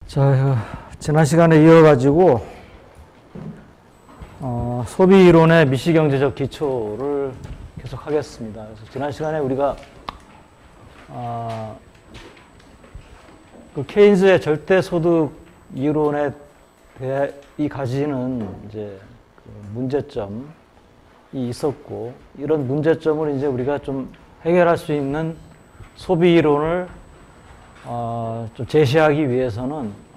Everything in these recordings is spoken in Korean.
자, 지난 시간에 이어가지고 소비 이론의 미시경제적 기초를 계속 하겠습니다. 그래서 지난 시간에 우리가 그 케인즈의 절대소득 이론에 대해 이 가지는 이제 그 문제점이 있었고, 이런 문제점을 이제 우리가 좀 해결할 수 있는 소비 이론을 좀 제시하기 위해서는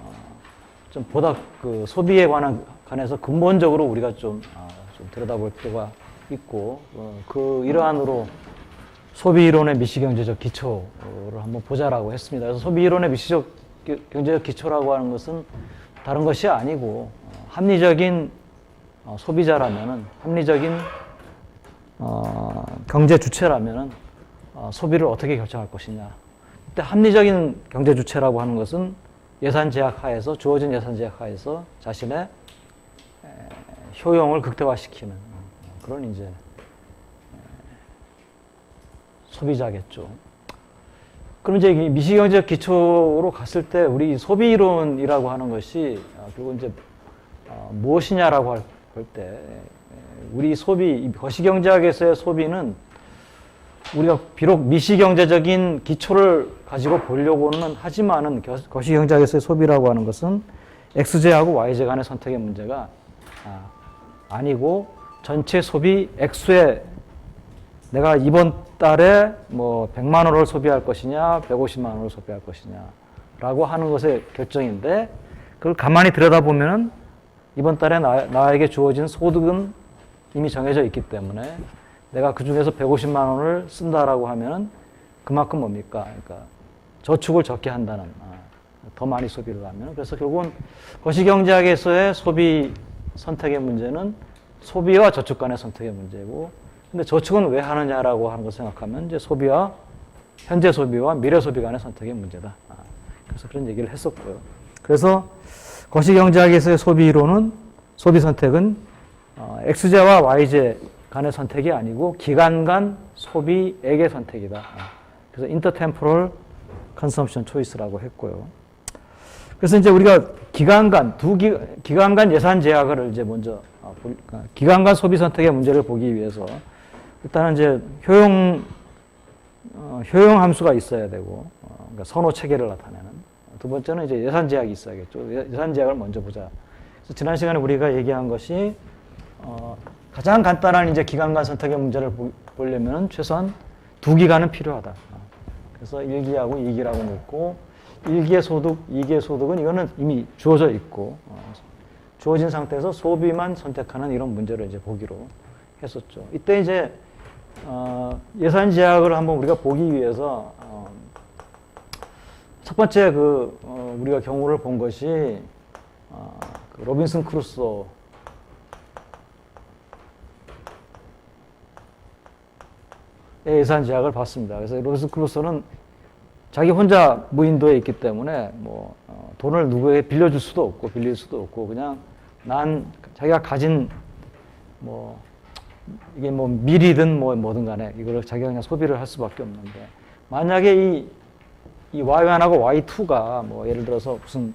좀 보다 그 소비에 관해서 근본적으로 우리가 좀 들여다볼 필요가 있고, 그 일환으로 소비 이론의 미시경제적 기초를 한번 보자라고 했습니다. 그래서 소비 이론의 미시경제적 기초라고 하는 것은 다른 것이 아니고, 합리적인 소비자라면은, 합리적인 경제 주체라면은 소비를 어떻게 결정할 것이냐. 그때 합리적인 경제 주체라고 하는 것은 예산 제약 하에서, 주어진 예산 제약 하에서 자신의 효용을 극대화시키는 그런 이제 소비자겠죠. 그럼 이제 미시경제적 기초로 갔을 때 우리 소비 이론이라고 하는 것이 그리고 이제 무엇이냐라고 할 때, 우리 소비, 거시경제학에서의 소비는 우리가 비록 미시경제적인 기초를 가지고 보려고는 하지만은 거시경제학에서의 소비라고 하는 것은 X제하고 Y제 간의 선택의 문제가 아니고, 전체 소비 액수에 내가 이번 달에 뭐 100만 원을 소비할 것이냐, 150만 원을 소비할 것이냐라고 하는 것의 결정인데, 그걸 가만히 들여다보면은 이번 달에 나에게 주어진 소득은 이미 정해져 있기 때문에 내가 그 중에서 150만 원을 쓴다라고 하면은 그만큼 뭡니까? 그러니까 저축을 적게 한다는, 더 많이 소비를 하면. 그래서 결국은 거시경제학에서의 소비 선택의 문제는 소비와 저축 간의 선택의 문제고, 근데 저축은 왜 하느냐라고 하는 것을 생각하면 이제 소비와, 현재 소비와 미래 소비 간의 선택의 문제다. 그래서 그런 얘기를 했었고요. 그래서 거시경제학에서의 소비 이론은, 소비 선택은 X제와 Y제 간의 선택이 아니고 기간 간 소비액의 선택이다. 그래서 intertemporal consumption choice라고 했고요. 그래서 이제 우리가 기간 간 예산 제약을 이제 먼저 기간 간 소비 선택의 문제를 보기 위해서 일단은 이제 효용 함수가 있어야 되고, 그러니까 선호 체계를 나타내는. 두 번째는 이제 예산 제약이 있어야겠죠. 예산 제약을 먼저 보자. 그래서 지난 시간에 우리가 얘기한 것이 가장 간단한 이제 기간 간 선택의 문제를 보려면 최소한 두 기간은 필요하다. 그래서 1기하고 2기라고 놓고, 1기의 소득, 2기의 소득은 이거는 이미 주어져 있고, 주어진 상태에서 소비만 선택하는 이런 문제를 이제 보기로 했었죠. 이때 이제 예산 제약을 한번 우리가 보기 위해서 첫 번째 우리가 경우를 본 것이 그 로빈슨 크루소 예산 제약을 봤습니다. 그래서 로빈슨 크루소는 자기 혼자 무인도에 있기 때문에 뭐 돈을 누구에게 빌려줄 수도 없고 빌릴 수도 없고, 그냥 자기가 가진 뭐 이게 뭐 밀이든 뭐든 간에 이걸 자기가 그냥 소비를 할 수밖에 없는데, 만약에 이 Y1하고 Y2가 뭐 예를 들어서 무슨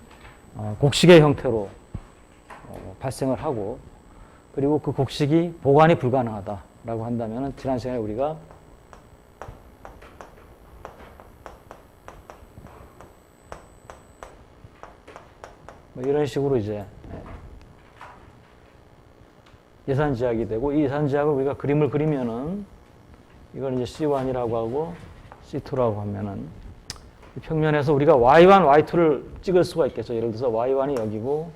곡식의 형태로 발생을 하고, 그리고 그 곡식이 보관이 불가능하다라고 한다면은, 지난 시간에 우리가 뭐 이런 식으로 이제 예산 제약이 되고, 이 예산 제약을 우리가 그림을 그리면은 이걸 이제 C1이라고 하고 C2라고 하면은, 이 평면에서 우리가 Y1, Y2를 찍을 수가 있겠죠. 예를 들어서 Y1이 여기고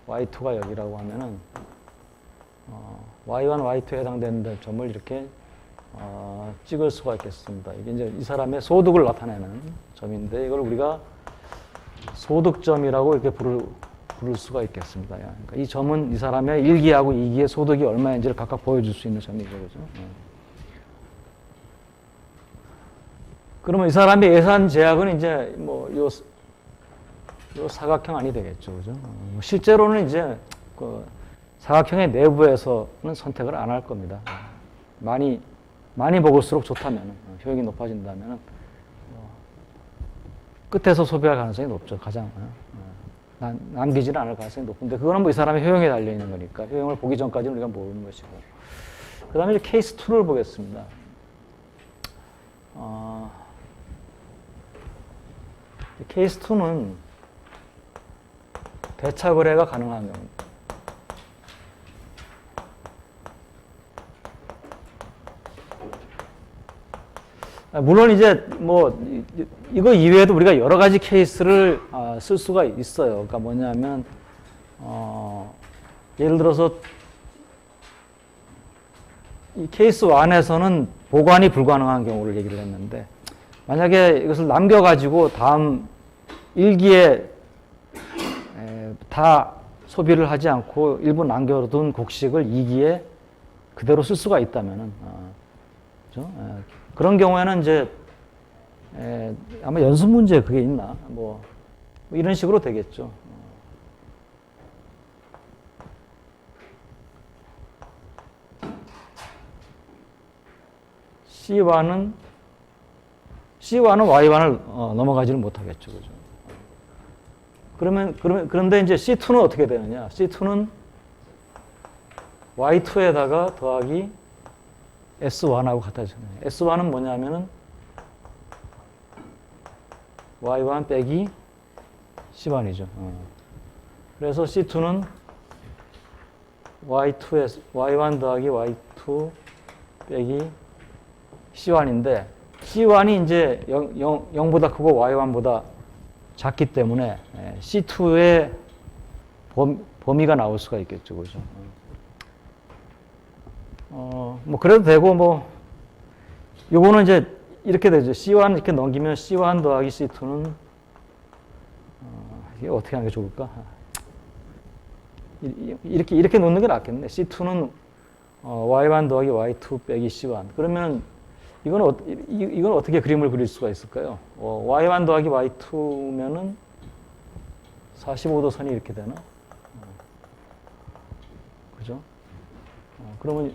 Y2가 여기라고 하면은 Y1, Y2에 해당되는 점을 이렇게 찍을 수가 있겠습니다. 이게 이제 이 사람의 소득을 나타내는 점인데, 이걸 우리가 소득점이라고 이렇게 부를 수가 있겠습니다. 그러니까 이 점은 이 사람의 1기하고 2기의 소득이 얼마인지를 각각 보여줄 수 있는 점이죠. 그죠? 그러면 이 사람의 예산 제약은 이제 요 사각형 안이 되겠죠. 그죠? 실제로는 이제 그 사각형의 내부에서는 선택을 안 할 겁니다. 많이 먹을수록 좋다면, 효용이 높아진다면 끝에서 소비할 가능성이 높죠. 가장. 남기지는 않을 가능성이 높은데 그거는 뭐 이 사람의 효용에 달려 있는 거니까 효용을 보기 전까지는 우리가 모르는 것이고. 그 다음에 이제 케이스 2를 보겠습니다. 케이스 2는 대차 거래가 가능한 경우입니다. 물론 이제 뭐 이거 이외에도 우리가 여러 가지 케이스를 쓸 수가 있어요. 그러니까 뭐냐면 예를 들어서 이 케이스 1에서는 보관이 불가능한 경우를 얘기를 했는데 만약에 이것을 남겨가지고 다음 1기에 다 소비를 하지 않고 일부 남겨둔 곡식을 2기에 그대로 쓸 수가 있다면은 그렇죠? 그런 경우에는 이제 아마 연습 문제 그게 있나 뭐 이런 식으로 되겠죠. C1은 Y1을 넘어가지는 못하겠죠, 그죠? 그런데 이제 C2는 어떻게 되느냐? C2는 Y2에다가 더하기 S1하고 같아지잖아요. S1은 뭐냐면은 Y1 빼기 C1이죠. 그래서 C2는 Y1 더하기 Y2 빼기 C1인데 C1이 이제 0보다 크고 Y1보다 작기 때문에 C2의 범위가 나올 수가 있겠죠. 그죠? 뭐 그래도 되고 뭐 요거는 이제 이렇게 되죠. C1 이렇게 넘기면 C1 더하기 C2는 이게 어떻게 하는 게 좋을까? 이렇게 놓는 게 낫겠네. C2는 Y1 더하기 Y2 빼기 C1. 그러면 이건 어떻게 그림을 그릴 수가 있을까요? Y1 더하기 Y2면은 45도 선이 이렇게 되나? 그죠? 그러면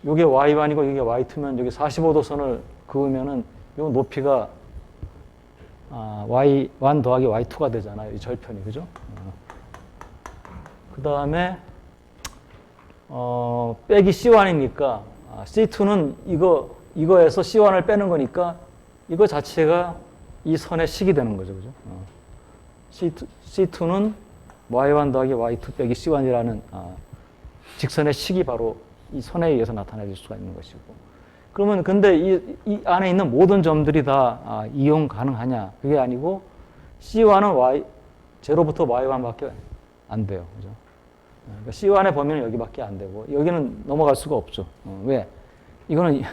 요게 Y1이고 이게 Y2면 여기 45도 선을 그으면은 요 높이가 Y1 더하기 Y2가 되잖아요. 이 절편이. 그죠? 그 다음에 빼기 C1이니까 C2는 이거에서 C1을 빼는 거니까 이거 자체가 이 선의 식이 되는 거죠. 그죠? C2는 Y1 더하기 Y2 빼기 C1이라는 직선의 식이 바로 이 선에 의해서 나타낼 수가 있는 것이고. 그러면 근데 이 안에 있는 모든 점들이 다 이용 가능하냐? 그게 아니고 C1은 제로부터 Y1밖에 안 돼요. 그죠? 그러니까 C1의 범위는 여기밖에 안 되고 여기는 넘어갈 수가 없죠. 왜? 이거는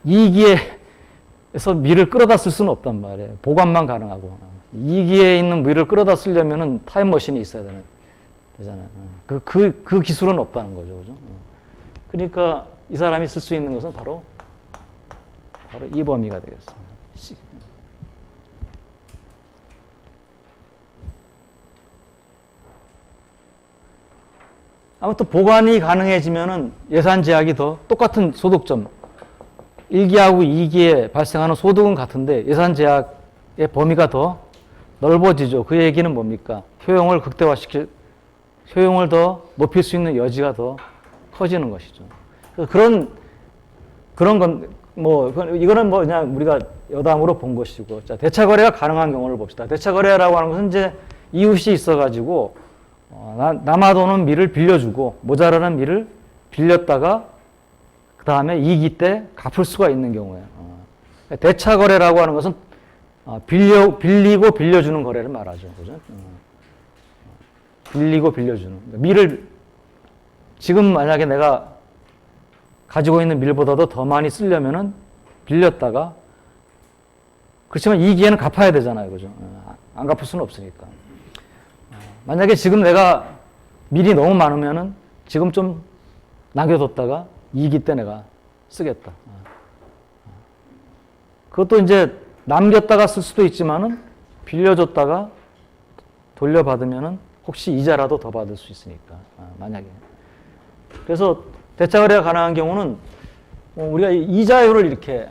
2기에서 밀을 끌어다 쓸 수는 없단 말이에요. 보관만 가능하고. 2기에 있는 밀을 끌어다 쓰려면은 타임머신이 있어야 되잖아요. 그 기술은 없다는 거죠. 그죠? 그러니까 이 사람이 쓸 수 있는 것은 바로 이 범위가 되겠습니다. 아무튼 보관이 가능해지면은 예산 제약이 더 똑같은 소득점 1기하고 2기에 발생하는 소득은 같은데 예산 제약의 범위가 더 넓어지죠. 그 얘기는 뭡니까? 효용을 더 높일 수 있는 여지가 더 커지는 것이죠. 그런 건 이거는 그냥 우리가 여담으로 본 것이고, 자, 대차 거래가 가능한 경우를 봅시다. 대차 거래라고 하는 것은 이제 이웃이 있어가지고 남아도는 밀을 빌려주고 모자라는 밀을 빌렸다가 그 다음에 2기 때 갚을 수가 있는 경우예요. 대차 거래라고 하는 것은 빌리고 빌려주는 거래를 말하죠. 그죠? 빌리고 빌려주는. 밀을 지금 만약에 내가 가지고 있는 밀보다도 더 많이 쓰려면은 빌렸다가 그렇지만 2기에는 갚아야 되잖아요. 그죠? 안 갚을 수는 없으니까. 만약에 지금 내가 밀이 너무 많으면은 지금 좀 남겨뒀다가 2기 때 내가 쓰겠다. 그것도 이제 남겼다가 쓸 수도 있지만은 빌려줬다가 돌려받으면은 혹시 이자라도 더 받을 수 있으니까. 만약에. 그래서 대차 거래가 가능한 경우는 우리가 이자율을 이렇게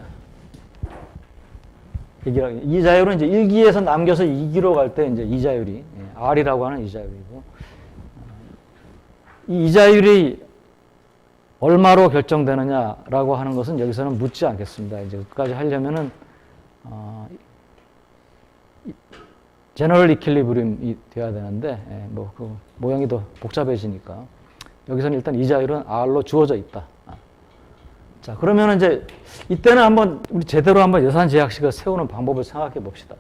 이자율은 이제 1기에서 남겨서 2기로 갈 때 이제 이자율이 R이라고 하는 이자율이고, 이 이자율이 얼마로 결정되느냐라고 하는 것은 여기서는 묻지 않겠습니다. 이제 그까지 하려면은 제너럴 이퀄리브리움이 돼야 되는데, 뭐 그 모양이 더 복잡해지니까 여기서는 일단 이자율은 R로 주어져 있다. 자, 그러면 이제 이때는 한번 우리 제대로 한번 예산 제약식을 세우는 방법을 생각해 봅시다.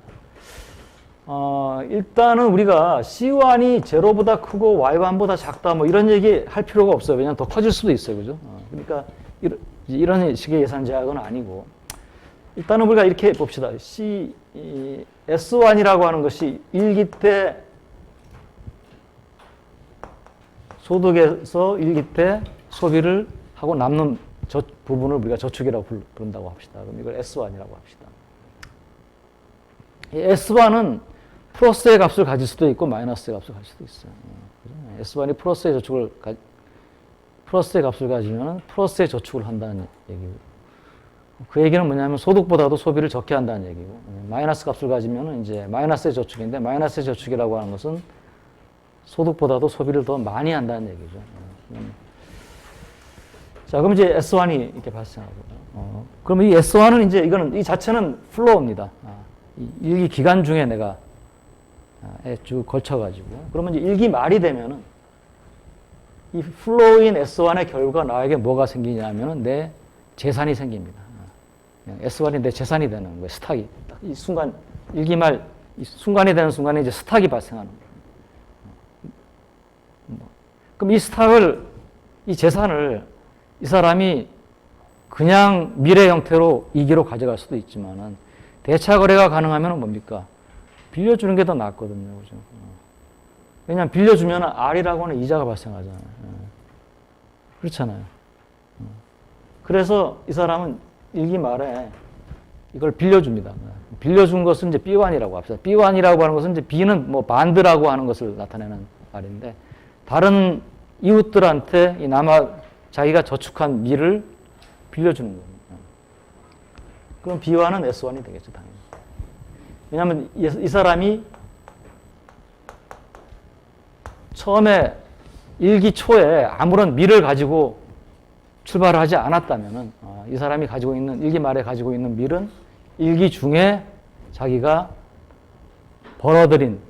일단은 우리가 C1이 제로보다 크고 Y1보다 작다 뭐 이런 얘기 할 필요가 없어요. 왜냐하면 더 커질 수도 있어요. 그죠? 그러니까 이런 식의 예산 제약은 아니고, 일단은 우리가 이렇게 봅시다. S1이라고 하는 것이 1기 때 소득에서 1기 때 소비를 하고 남는 부분을 우리가 저축이라고 부른다고 합시다. 그럼 이걸 S1이라고 합시다. 이 S1은 플러스의 값을 가질 수도 있고 마이너스의 값을 가질 수도 있어요. S1이 플러스의 값을 가지면 플러스의 저축을 한다는 얘기고, 그 얘기는 뭐냐면 소득보다도 소비를 적게 한다는 얘기고, 마이너스 값을 가지면 이제 마이너스의 저축인데, 마이너스의 저축이라고 하는 것은 소득보다도 소비를 더 많이 한다는 얘기죠. 자, 그럼 이제 S1이 이렇게 발생하고, 그러면 이 S1은 이제 이 자체는 플로우입니다. 이 1기 기간 중에 내가 쭉 걸쳐가지고, 그러면 이제 1기 말이 되면은 이 플로우인 S1의 결과 나에게 뭐가 생기냐면은 내 재산이 생깁니다. S1이 내 재산이 되는 거예요. 스탁이. 이 순간, 1기 말, 이 순간이 되는 순간에 이제 스탁이 발생하는 거예요. 그럼 이 재산을 이 사람이 그냥 미래 형태로 2기로 가져갈 수도 있지만은 대차 거래가 가능하면 뭡니까? 빌려주는 게 더 낫거든요. 그죠? 왜냐하면 빌려주면 R이라고 하는 이자가 발생하잖아요. 그렇잖아요. 그래서 이 사람은 1기 말에 이걸 빌려줍니다. 빌려준 것은 이제 B1이라고 합시다. B1이라고 하는 것은 이제 B는 뭐 반드라고 하는 것을 나타내는 말인데, 다른 이웃들한테 자기가 저축한 미를 빌려주는 겁니다. 그럼 B와는 S1이 되겠죠, 당연히. 왜냐하면 이 사람이 처음에 1기 초에 아무런 미를 가지고 출발을 하지 않았다면은, 이 사람이 가지고 있는, 1기 말에 가지고 있는 밀은 1기 중에 자기가 벌어들인,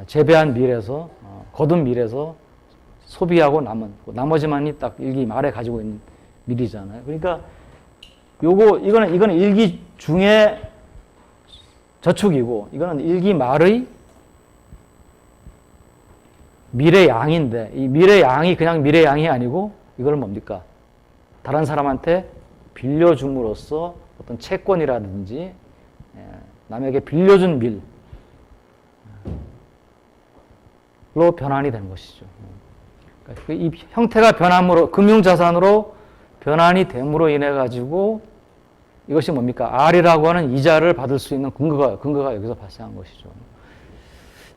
재배한 밀에서, 거둔 밀에서 소비하고 남은, 나머지만이 딱 1기 말에 가지고 있는 밀이잖아요. 그러니까 이거는 1기 중에 저축이고, 이거는 1기 말의 밀의 양인데, 이 밀의 양이 그냥 밀의 양이 아니고, 이거는 뭡니까? 다른 사람한테 빌려줌으로써 어떤 채권이라든지 남에게 빌려준 밀로 변환이 되는 것이죠. 그러니까 이 형태가 변함으로, 금융자산으로 변환이 됨으로 인해 가지고 이것이 뭡니까? R이라고 하는 이자를 받을 수 있는 근거가 여기서 발생한 것이죠.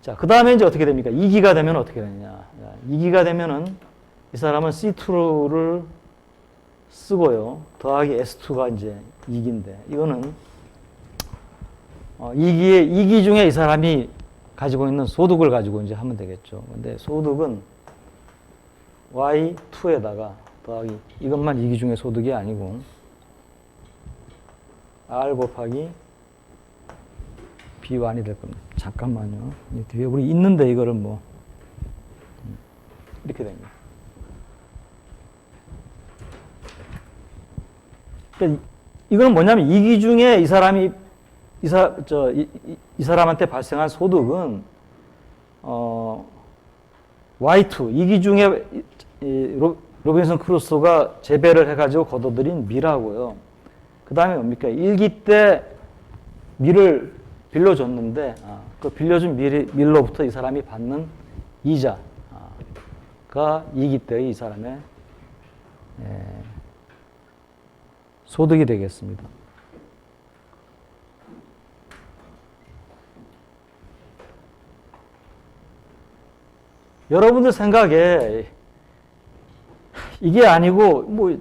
자, 그 다음에 이제 어떻게 됩니까? 2기가 되면 어떻게 되느냐. 2기가 되면은 이 사람은 C2를 쓰고요. 더하기 S2가 이제 2기인데, 이거는 2기 중에 이 사람이 가지고 있는 소득을 가지고 이제 하면 되겠죠. 근데 소득은 Y2에다가 더하기, 이것만 2기 중에 소득이 아니고 R 곱하기 B1이 될 겁니다. 잠깐만요. 뒤에 우리 있는데 이거를 뭐 이렇게 됩니다. 그러니까 이건 뭐냐면 2기 중에 이 사람이 이 사람한테 발생한 소득은 Y2, 2기 중에 로빈슨 크루소가 재배를 해가지고 거둬들인 밀하고요. 그 다음에 뭡니까? 1기 때 밀을 빌려줬는데, 그 빌려준 밀로부터 이 사람이 받는 이자가 2기 때의 이 사람의 소득이 되겠습니다. 여러분들 생각에 이게 아니고 뭐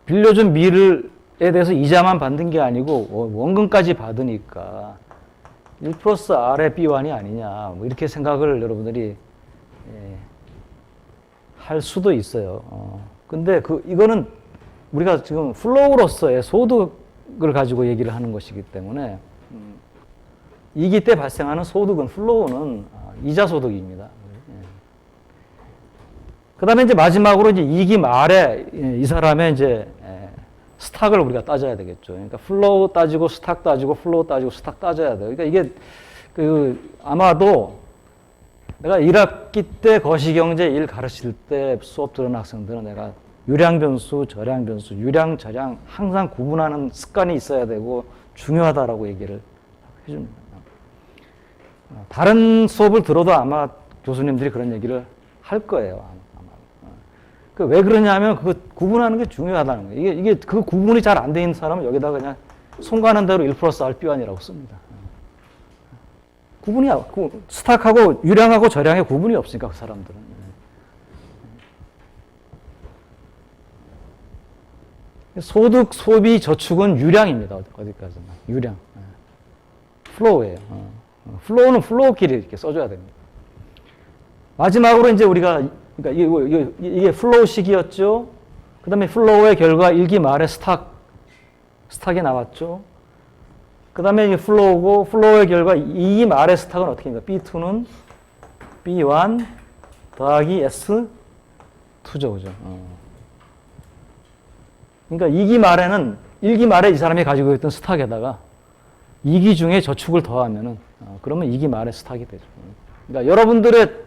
빌려준 밀을 대해서 이자만 받는 게 아니고 원금까지 받으니까 1 플러스 R의 B1이 아니냐, 뭐 이렇게 생각을 여러분들이 할 수도 있어요. 근데 이거는 우리가 지금 플로우로서의 소득을 가지고 얘기를 하는 것이기 때문에 이기 때 발생하는 소득은, 플로우는 이자 소득입니다. 그 다음에 이제 마지막으로 이제 2기 말에 이 사람의 이제 스탁을 우리가 따져야 되겠죠. 그러니까 플로우 따지고 스탁 따지고 플로우 따지고 스탁 따져야 돼요. 그러니까 이게 아마도 내가 1학기 때 거시경제 1 가르칠 때 수업 들은 학생들은 내가 유량 변수, 저량 변수, 유량, 저량 항상 구분하는 습관이 있어야 되고 중요하다라고 얘기를 해줍니다. 다른 수업을 들어도 아마 교수님들이 그런 얘기를 할 거예요. 왜 그러냐면 그 구분하는 게 중요하다는 거예요. 이게 그 구분이 잘 안 돼 있는 사람은 여기다가 그냥 손 가는 대로 1 플러스 R B1이라고 씁니다. 구분이, 스탁하고 유량하고 저량의 구분이 없으니까 그 사람들은. 소득, 소비, 저축은 유량입니다. 어디까지나. 유량. 플로우예요. 플로우는 플로우끼리 이렇게 써줘야 됩니다. 마지막으로 이제 우리가, 그러니까 이게 플로우 시기였죠. 그 다음에 플로우의 결과 1기 말에 스탁이 나왔죠. 그 다음에 플로우고, 플로우의 결과 2기 말의 스탁은 어떻게 됩니까? B2는 B1 더하기 S2죠. 그죠? 그러니까 2기 말에는 1기 말에 이 사람이 가지고 있던 스탁에다가 2기 중에 저축을 더하면은, 그러면 2기 말에 스탁이 되죠. 그러니까 여러분들의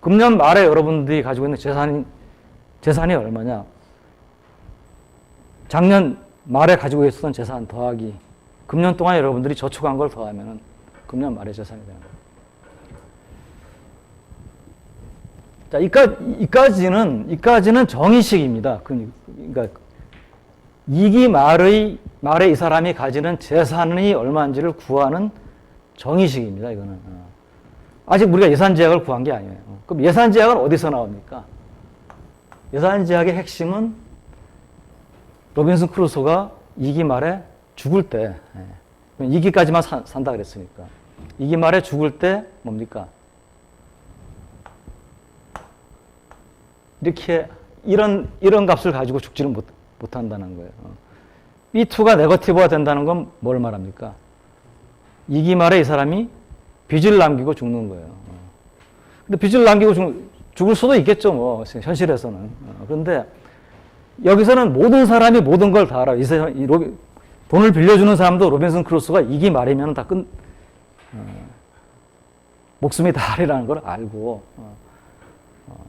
금년 말에 여러분들이 가지고 있는 재산이 얼마냐? 작년 말에 가지고 있었던 재산 더하기 금년 동안 여러분들이 저축한 걸 더하면은 금년 말에 재산이 되는 거예요. 자, 이까지는 정의식입니다. 그러니까 2기 말에 이 사람이 가지는 재산이 얼마인지를 구하는 정의식입니다. 이거는. 아직 우리가 예산 제약을 구한 게 아니에요. 그럼 예산 제약은 어디서 나옵니까? 예산 제약의 핵심은 로빈슨 크루소가 2기 말에 죽을 때, 2기까지만 산다 그랬으니까. 2기 말에 죽을 때 뭡니까? 이렇게 이런 값을 가지고 죽지를 못한다는 거예요. B2가 네거티브가 된다는 건 뭘 말합니까? 2기 말에 이 사람이 빚을 남기고 죽는 거예요. 근데 빚을 남기고 죽을 수도 있겠죠, 뭐, 현실에서는. 그런데 여기서는 모든 사람이 모든 걸 다 알아요. 돈을 빌려주는 사람도 로빈슨 크루소가 2기 말이면 다 목숨이 다 아리라는 걸 알고,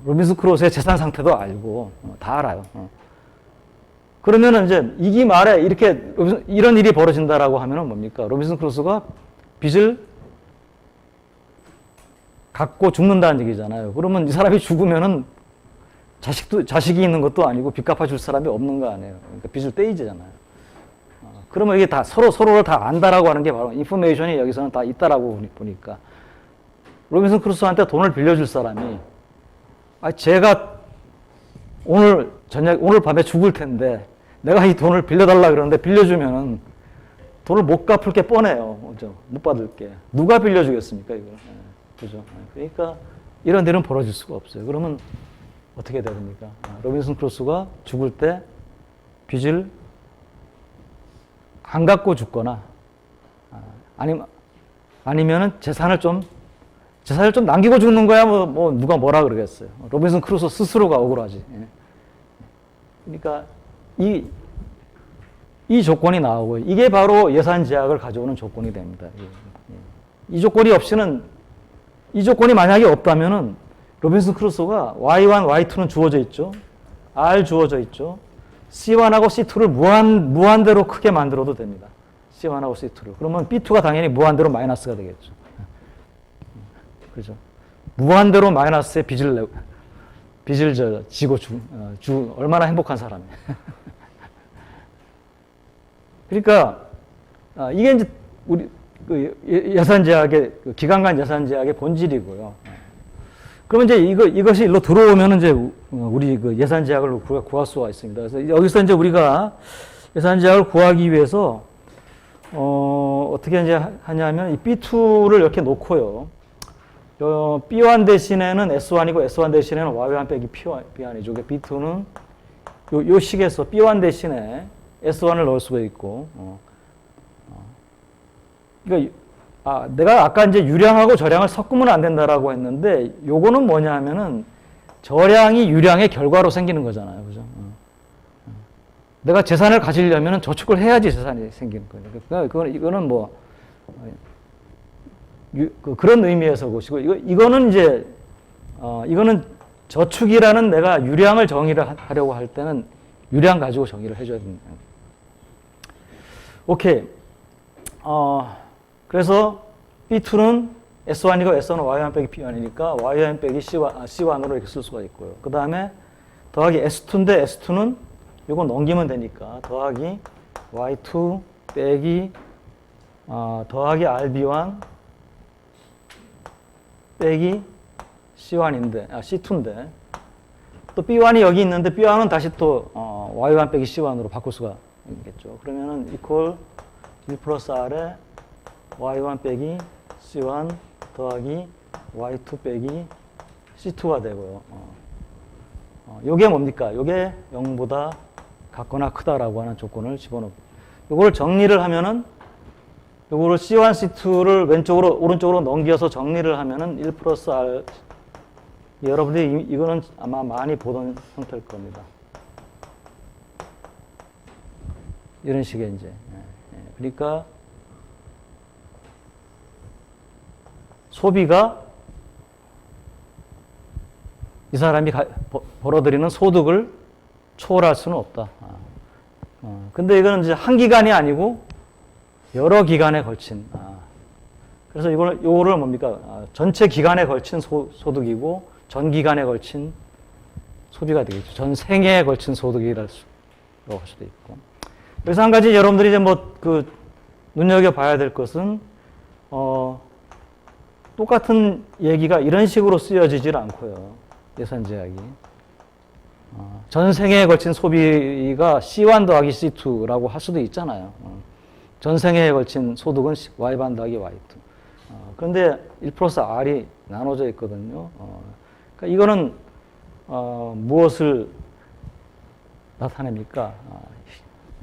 로빈슨 크루소의 재산 상태도 알고, 다 알아요. 그러면은 이제 2기 말에 이런 일이 벌어진다라고 하면은 뭡니까? 로빈슨 크루소가 빚을 갖고 죽는다는 얘기잖아요. 그러면 이 사람이 죽으면은 자식이 있는 것도 아니고 빚 갚아줄 사람이 없는 거 아니에요. 그러니까 빚을 떼이잖아요. 그러면 이게 다 서로를 다 안다라고 하는 게 바로 인포메이션이 여기서는 다 있다라고 보니까 로빈슨 크루소한테 돈을 빌려줄 사람이 제가 오늘 밤에 죽을 텐데 내가 이 돈을 빌려달라 그러는데 빌려주면은 돈을 못 갚을 게 뻔해요. 못 받을 게. 누가 빌려주겠습니까, 이거? 그죠? 그러니까 이런 일은 벌어질 수가 없어요. 그러면 어떻게 됩니까? 로빈슨 크루소가 죽을 때 빚을 안 갖고 죽거나 아니면은 재산을 좀 남기고 죽는 거야 뭐 누가 뭐라 그러겠어요. 로빈슨 크루소 스스로가 억울하지. 그러니까 이 조건이 나오고 이게 바로 예산 제약을 가져오는 조건이 됩니다. 이 조건이 없이는 이 조건이 만약에 없다면은 로빈슨 크루소가 Y1, Y2는 주어져 있죠. R 주어져 있죠. C1하고 C2를 무한대로 크게 만들어도 됩니다. C1하고 C2를. 그러면 B2가 당연히 무한대로 마이너스가 되겠죠. 그죠? 무한대로 마이너스의 빚을 지고 얼마나 행복한 사람이에요. 그러니까, 이게 이제 우리 예산제약의, 기간 예산 제약의 본질이고요. 그러면 이제 이것이 일로 들어오면 이제 우리 예산 제약을 구할 수가 있습니다. 그래서 여기서 이제 우리가 예산제약을 구하기 위해서 어떻게 이제 하냐면 이 B2를 이렇게 놓고요. B1 대신에는 S1이고 S1 대신에는 Y1 빼기 B1이죠. B2는 요 식에서 B1 대신에 S1을 넣을 수가 있고, 그러니까 내가 아까 이제 유량하고 저량을 섞으면 안 된다라고 했는데, 요거는 뭐냐 하면은 저량이 유량의 결과로 생기는 거잖아요, 그죠? 내가 재산을 가지려면은 저축을 해야지 재산이 생기는 거예요. 그러니까 이거는 뭐 그런 의미에서 보시고, 이거는 이제 이거는 저축이라는 내가 유량을 정의를 하려고 할 때는 유량 가지고 정의를 해줘야 됩니다. 오케이. 그래서 B2는 S1이고 S1은 Y1 빼기 P1이니까 Y1 빼기 C1으로 이렇게 쓸 수가 있고요. 그 다음에 더하기 S2인데 S2는 이거 넘기면 되니까 더하기 Y2 빼기 더하기 RB1 빼기 C1인데 C2인데 또 B1이 여기 있는데 B1은 다시 또 Y1 빼기 C1으로 바꿀 수가 있겠죠. 그러면은 equal 1 플러스 R에 Y1 빼기 C1 더하기 Y2 빼기 C2가 되고요. 요게 뭡니까? 요게 0보다 같거나 크다라고 하는 조건을 집어넣고, 요거를 정리를 하면은, 요거를 C1, C2를 왼쪽으로, 오른쪽으로 넘겨서 정리를 하면은 1 플러스 R, 여러분들이 이거는 아마 많이 보던 형태일 겁니다. 이런 식의 이제. 그러니까 소비가 이 사람이 벌어들이는 소득을 초월할 수는 없다. 근데 이거는 이제 한 기간이 아니고 여러 기간에 걸친. 그래서 요거를 뭡니까? 전체 기간에 걸친 소득이고 전 기간에 걸친 소비가 되겠죠. 전 생애에 걸친 소득이라고 할 수도 있고. 그래서 한 가지 여러분들이 이제 눈여겨봐야 될 것은, 똑같은 얘기가 이런 식으로 쓰여지질 않고요. 예산제약이. 전 생애에 걸친 소비가 C1 더하기 C2라고 할 수도 있잖아요. 전 생애에 걸친 소득은 Y1 더하기 Y2. 그런데 1 플러스 R이 나눠져 있거든요. 그러니까 이거는 무엇을 나타냅니까?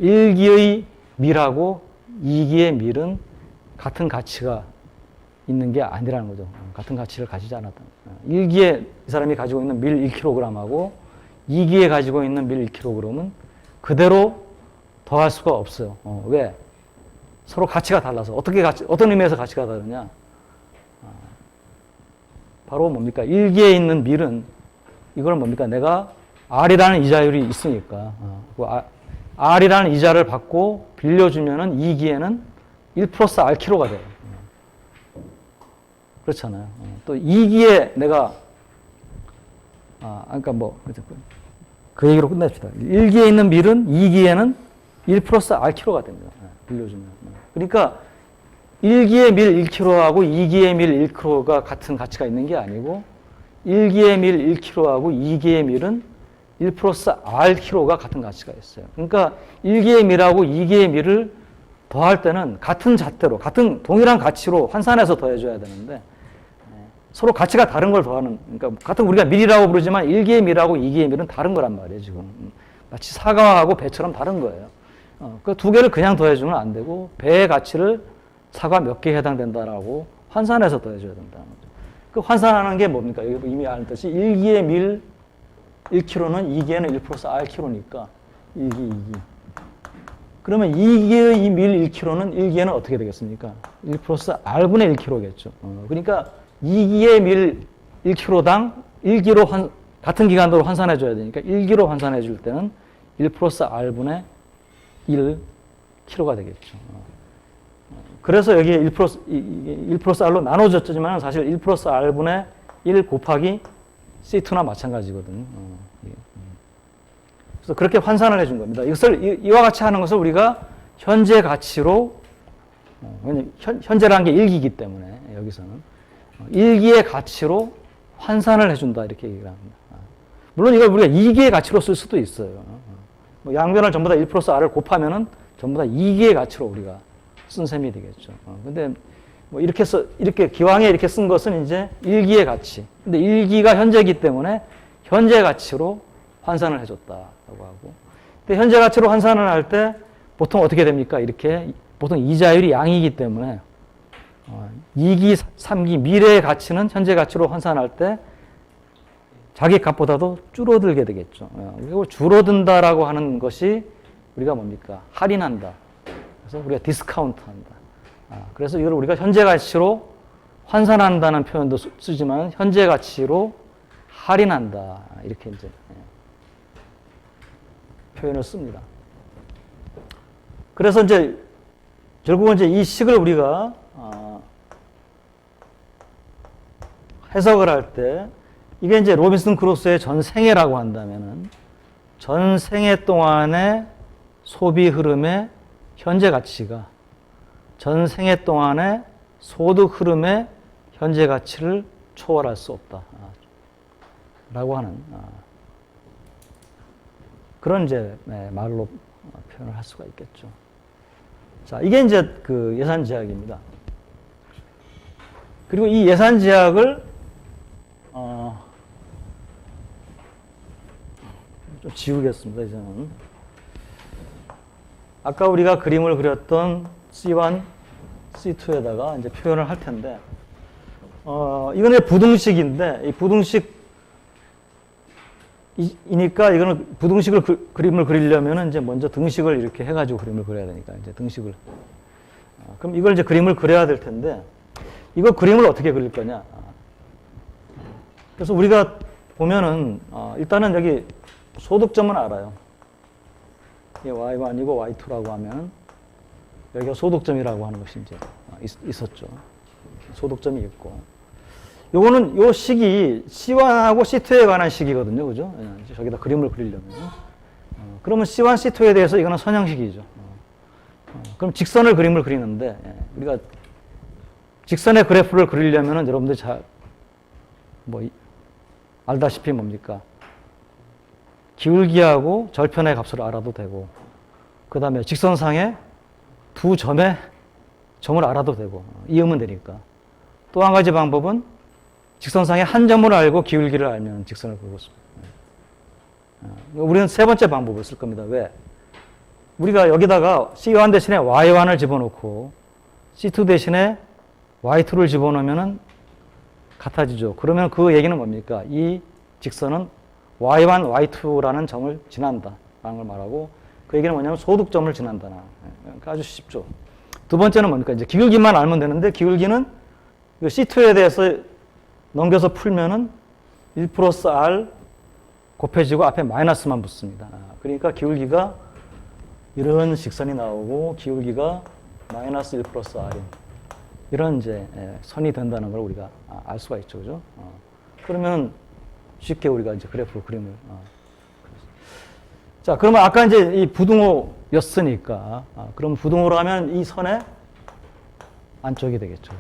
1기의 밀하고 2기의 밀은 같은 가치가 있는 게 아니라는 거죠. 같은 가치를 가지지 않았다. 1기에 이 사람이 가지고 있는 밀 1kg하고 2기에 가지고 있는 밀 1kg은 그대로 더할 수가 없어요. 왜? 서로 가치가 달라서. 어떤 의미에서 가치가 다르냐? 바로 뭡니까? 1기에 있는 밀은, 이걸 뭡니까? 내가 R이라는 이자율이 있으니까. R이라는 이자를 받고 빌려주면은 2기에는 1 플러스 R kg가 돼요. 그렇잖아요. 또 2기에 내가, 그러니까 그 얘기로 끝냅시다. 1기에 있는 밀은 2기에는 1 플러스 R kg가 됩니다. 빌려주면. 그러니까 1기의 밀 1kg하고 2기의 밀 1kg가 같은 가치가 있는 게 아니고 1기의 밀 1kg하고 2기의 밀은 1 플러스 R kg가 같은 가치가 있어요. 그러니까 1기의 밀하고 2기의 밀을 더할 때는 같은 잣대로, 동일한 가치로 환산해서 더해줘야 되는데, 서로 가치가 다른 걸 더하는, 그러니까 같은 우리가 밀이라고 부르지만 1기의 밀하고 2기의 밀은 다른 거란 말이에요, 지금. 마치 사과하고 배처럼 다른 거예요. 그 두 개를 그냥 더해주면 안 되고, 배의 가치를 사과 몇 개에 해당된다라고 환산해서 더해줘야 된다는 거죠. 그 환산하는 게 뭡니까? 여기 이미 아는 듯이 1기의 밀 1kg는 2기에는 1 플러스 R kg니까 1기, 2기. 그러면 2기의 이 밀 1kg는 1기에는 어떻게 되겠습니까? 1 플러스 R분의 1kg겠죠. 그러니까 2기의 밀 1kg당 1기로 같은 기간으로 환산해줘야 되니까 1기로 환산해줄 때는 1 플러스 R분의 1kg가 되겠죠. 그래서 여기에 1 플러스 R로 나눠졌지만 사실 1 플러스 R분의 1 곱하기 C2나 마찬가지거든요. 그래서 그렇게 환산을 해준 겁니다. 이것을 이와 같이 하는 것을 우리가 현재 가치로, 현재라는 게 1기이기 때문에 여기서는 1기의 가치로 환산을 해준다 이렇게 얘기를 합니다. 물론 이걸 우리가 2기의 가치로 쓸 수도 있어요. 뭐 양변을 전부 다 1 플러스 R을 곱하면은 전부 다 2기의 가치로 우리가 쓴 셈이 되겠죠. 근데 뭐 이렇게 기왕에 이렇게 쓴 것은 이제 1기의 가치. 근데 1기가 현재이기 때문에 현재 가치로 환산을 해줬다라고 하고. 근데 현재 가치로 환산을 할 때 보통 어떻게 됩니까? 이렇게 보통 이자율이 양이기 때문에 2기, 3기 미래의 가치는 현재 가치로 환산할 때 자기 값보다도 줄어들게 되겠죠. 그리고 줄어든다라고 하는 것이 우리가 뭡니까? 할인한다. 그래서 우리가 디스카운트한다. 그래서 이걸 우리가 현재 가치로 환산한다는 표현도 쓰지만 현재 가치로 할인한다. 이렇게 이제 표현을 씁니다. 그래서 이제 결국은 이제 이 식을 우리가 해석을 할 때 이게 이제 로빈슨 크루소의 전 생애라고 한다면은 전 생애 동안의 소비 흐름의 현재 가치가 전 생애 동안의 소득 흐름의 현재 가치를 초월할 수 없다. 라고 하는 그런 이제 말로 표현을 할 수가 있겠죠. 자, 이게 이제 그 예산 제약입니다. 그리고 이 예산 제약을 좀 지우겠습니다. 이제는 아까 우리가 그림을 그렸던 C1, C2에다가 이제 표현을 할 텐데 이거는 부등식인데 이 부등식이니까 이거는 부등식을 그림을 그리려면은 이제 먼저 등식을 이렇게 해가지고 그림을 그려야 되니까 이제 등식을 그럼 이걸 이제 그림을 그려야 될 텐데 이거 그림을 어떻게 그릴 거냐? 그래서 우리가 보면은 일단은 여기 소득점은 알아요. 이게 Y1이고 Y2라고 하면 여기가 소득점이라고 하는 것이 이제 있었죠. 소득점이 있고. 요거는 요 식이 C1하고 C2에 관한 식이거든요. 그죠? 저기다 그림을 그리려면. 그러면 C1, C2에 대해서 이거는 선형식이죠. 그럼 직선을 그림을 그리는데 우리가 직선의 그래프를 그리려면은 여러분들 잘 알다시피 뭡니까? 기울기하고 절편의 값을 알아도 되고 그 다음에 직선상에 두 점의 점을 알아도 되고 이으면 되니까. 또 한 가지 방법은 직선상에 한 점을 알고 기울기를 알면 직선을 그리고 있습니다. 우리는 세 번째 방법을 쓸 겁니다. 왜? 우리가 여기다가 C1 대신에 Y1을 집어넣고 C2 대신에 Y2를 집어넣으면 같아지죠. 그러면 그 얘기는 뭡니까? 이 직선은 Y1, Y2라는 점을 지난다. 라는 걸 말하고 그 얘기는 뭐냐면 소득점을 지난다. 그러니까 아주 쉽죠. 두 번째는 뭡니까? 이제 기울기만 알면 되는데 기울기는 C2에 대해서 넘겨서 풀면은 1 플러스 R 곱해지고 앞에 마이너스만 붙습니다. 그러니까 기울기가 이런 직선이 나오고 기울기가 마이너스 1 플러스 R인 이런 이제 선이 된다는 걸 우리가 알 수가 있죠. 그죠? 그러면 쉽게 우리가 이제 그래프 그림을. 자, 그러면 아까 이제 이 부등호였으니까, 그럼 부등호로 하면 이 선의 안쪽이 되겠죠.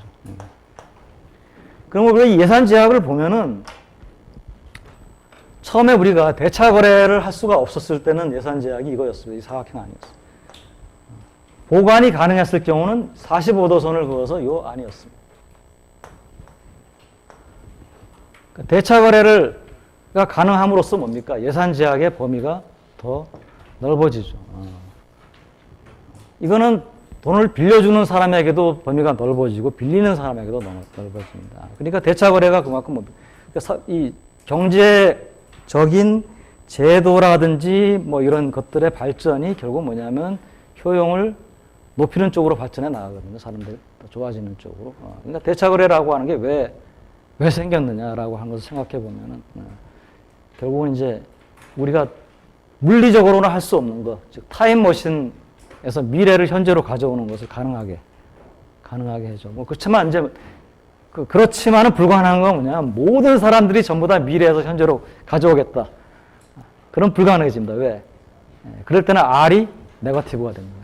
그럼 우리가 이 예산 제약을 보면은 처음에 우리가 대차 거래를 할 수가 없었을 때는 예산 제약이 이거였어요. 이 사각형 아니었어요. 보관이 가능했을 경우는 45도선을 그어서 요 안이었습니다. 그러니까 대차 거래가 가능함으로써 뭡니까? 예산 제약의 범위가 더 넓어지죠. 이거는 돈을 빌려주는 사람에게도 범위가 넓어지고 빌리는 사람에게도 넓어집니다. 그러니까 대차 거래가 그만큼 뭡니까? 이 경제적인 제도라든지 뭐 이런 것들의 발전이 결국 뭐냐면 효용을 높이는 쪽으로 발전해 나가거든요. 사람들이 더 좋아지는 쪽으로. 그러니까 대차 거래라고 하는 게 왜 생겼느냐라고 하는 것을 생각해 보면은 결국은 이제 우리가 물리적으로는 할 수 없는 것, 즉 타임머신에서 미래를 현재로 가져오는 것을 가능하게 해줘. 뭐 그렇지만 이제 그렇지만은 불가능한 건 뭐냐? 모든 사람들이 전부 다 미래에서 현재로 가져오겠다. 그럼 불가능해집니다. 왜? 그럴 때는 R이 네거티브가 됩니다.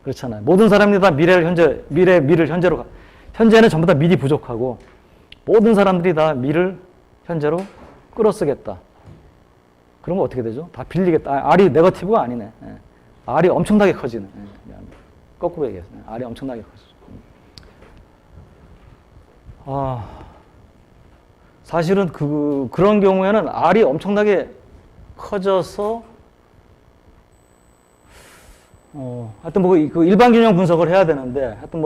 그렇잖아요. 모든 사람들이 다 미를 현재로 현재는 전부 다 미리 부족하고 모든 사람들이 다 미를 현재로 끌어쓰겠다. 그러면 어떻게 되죠? 다 빌리겠다. R이 네거티브가 아니네. 예. R이 엄청나게 커지네. 예. 거꾸로 얘기해서 R이 엄청나게 커지죠. 사실은 그런 경우에는 R이 엄청나게 커져서 하여튼 뭐 그 일반 균형 분석을 해야 되는데 하여튼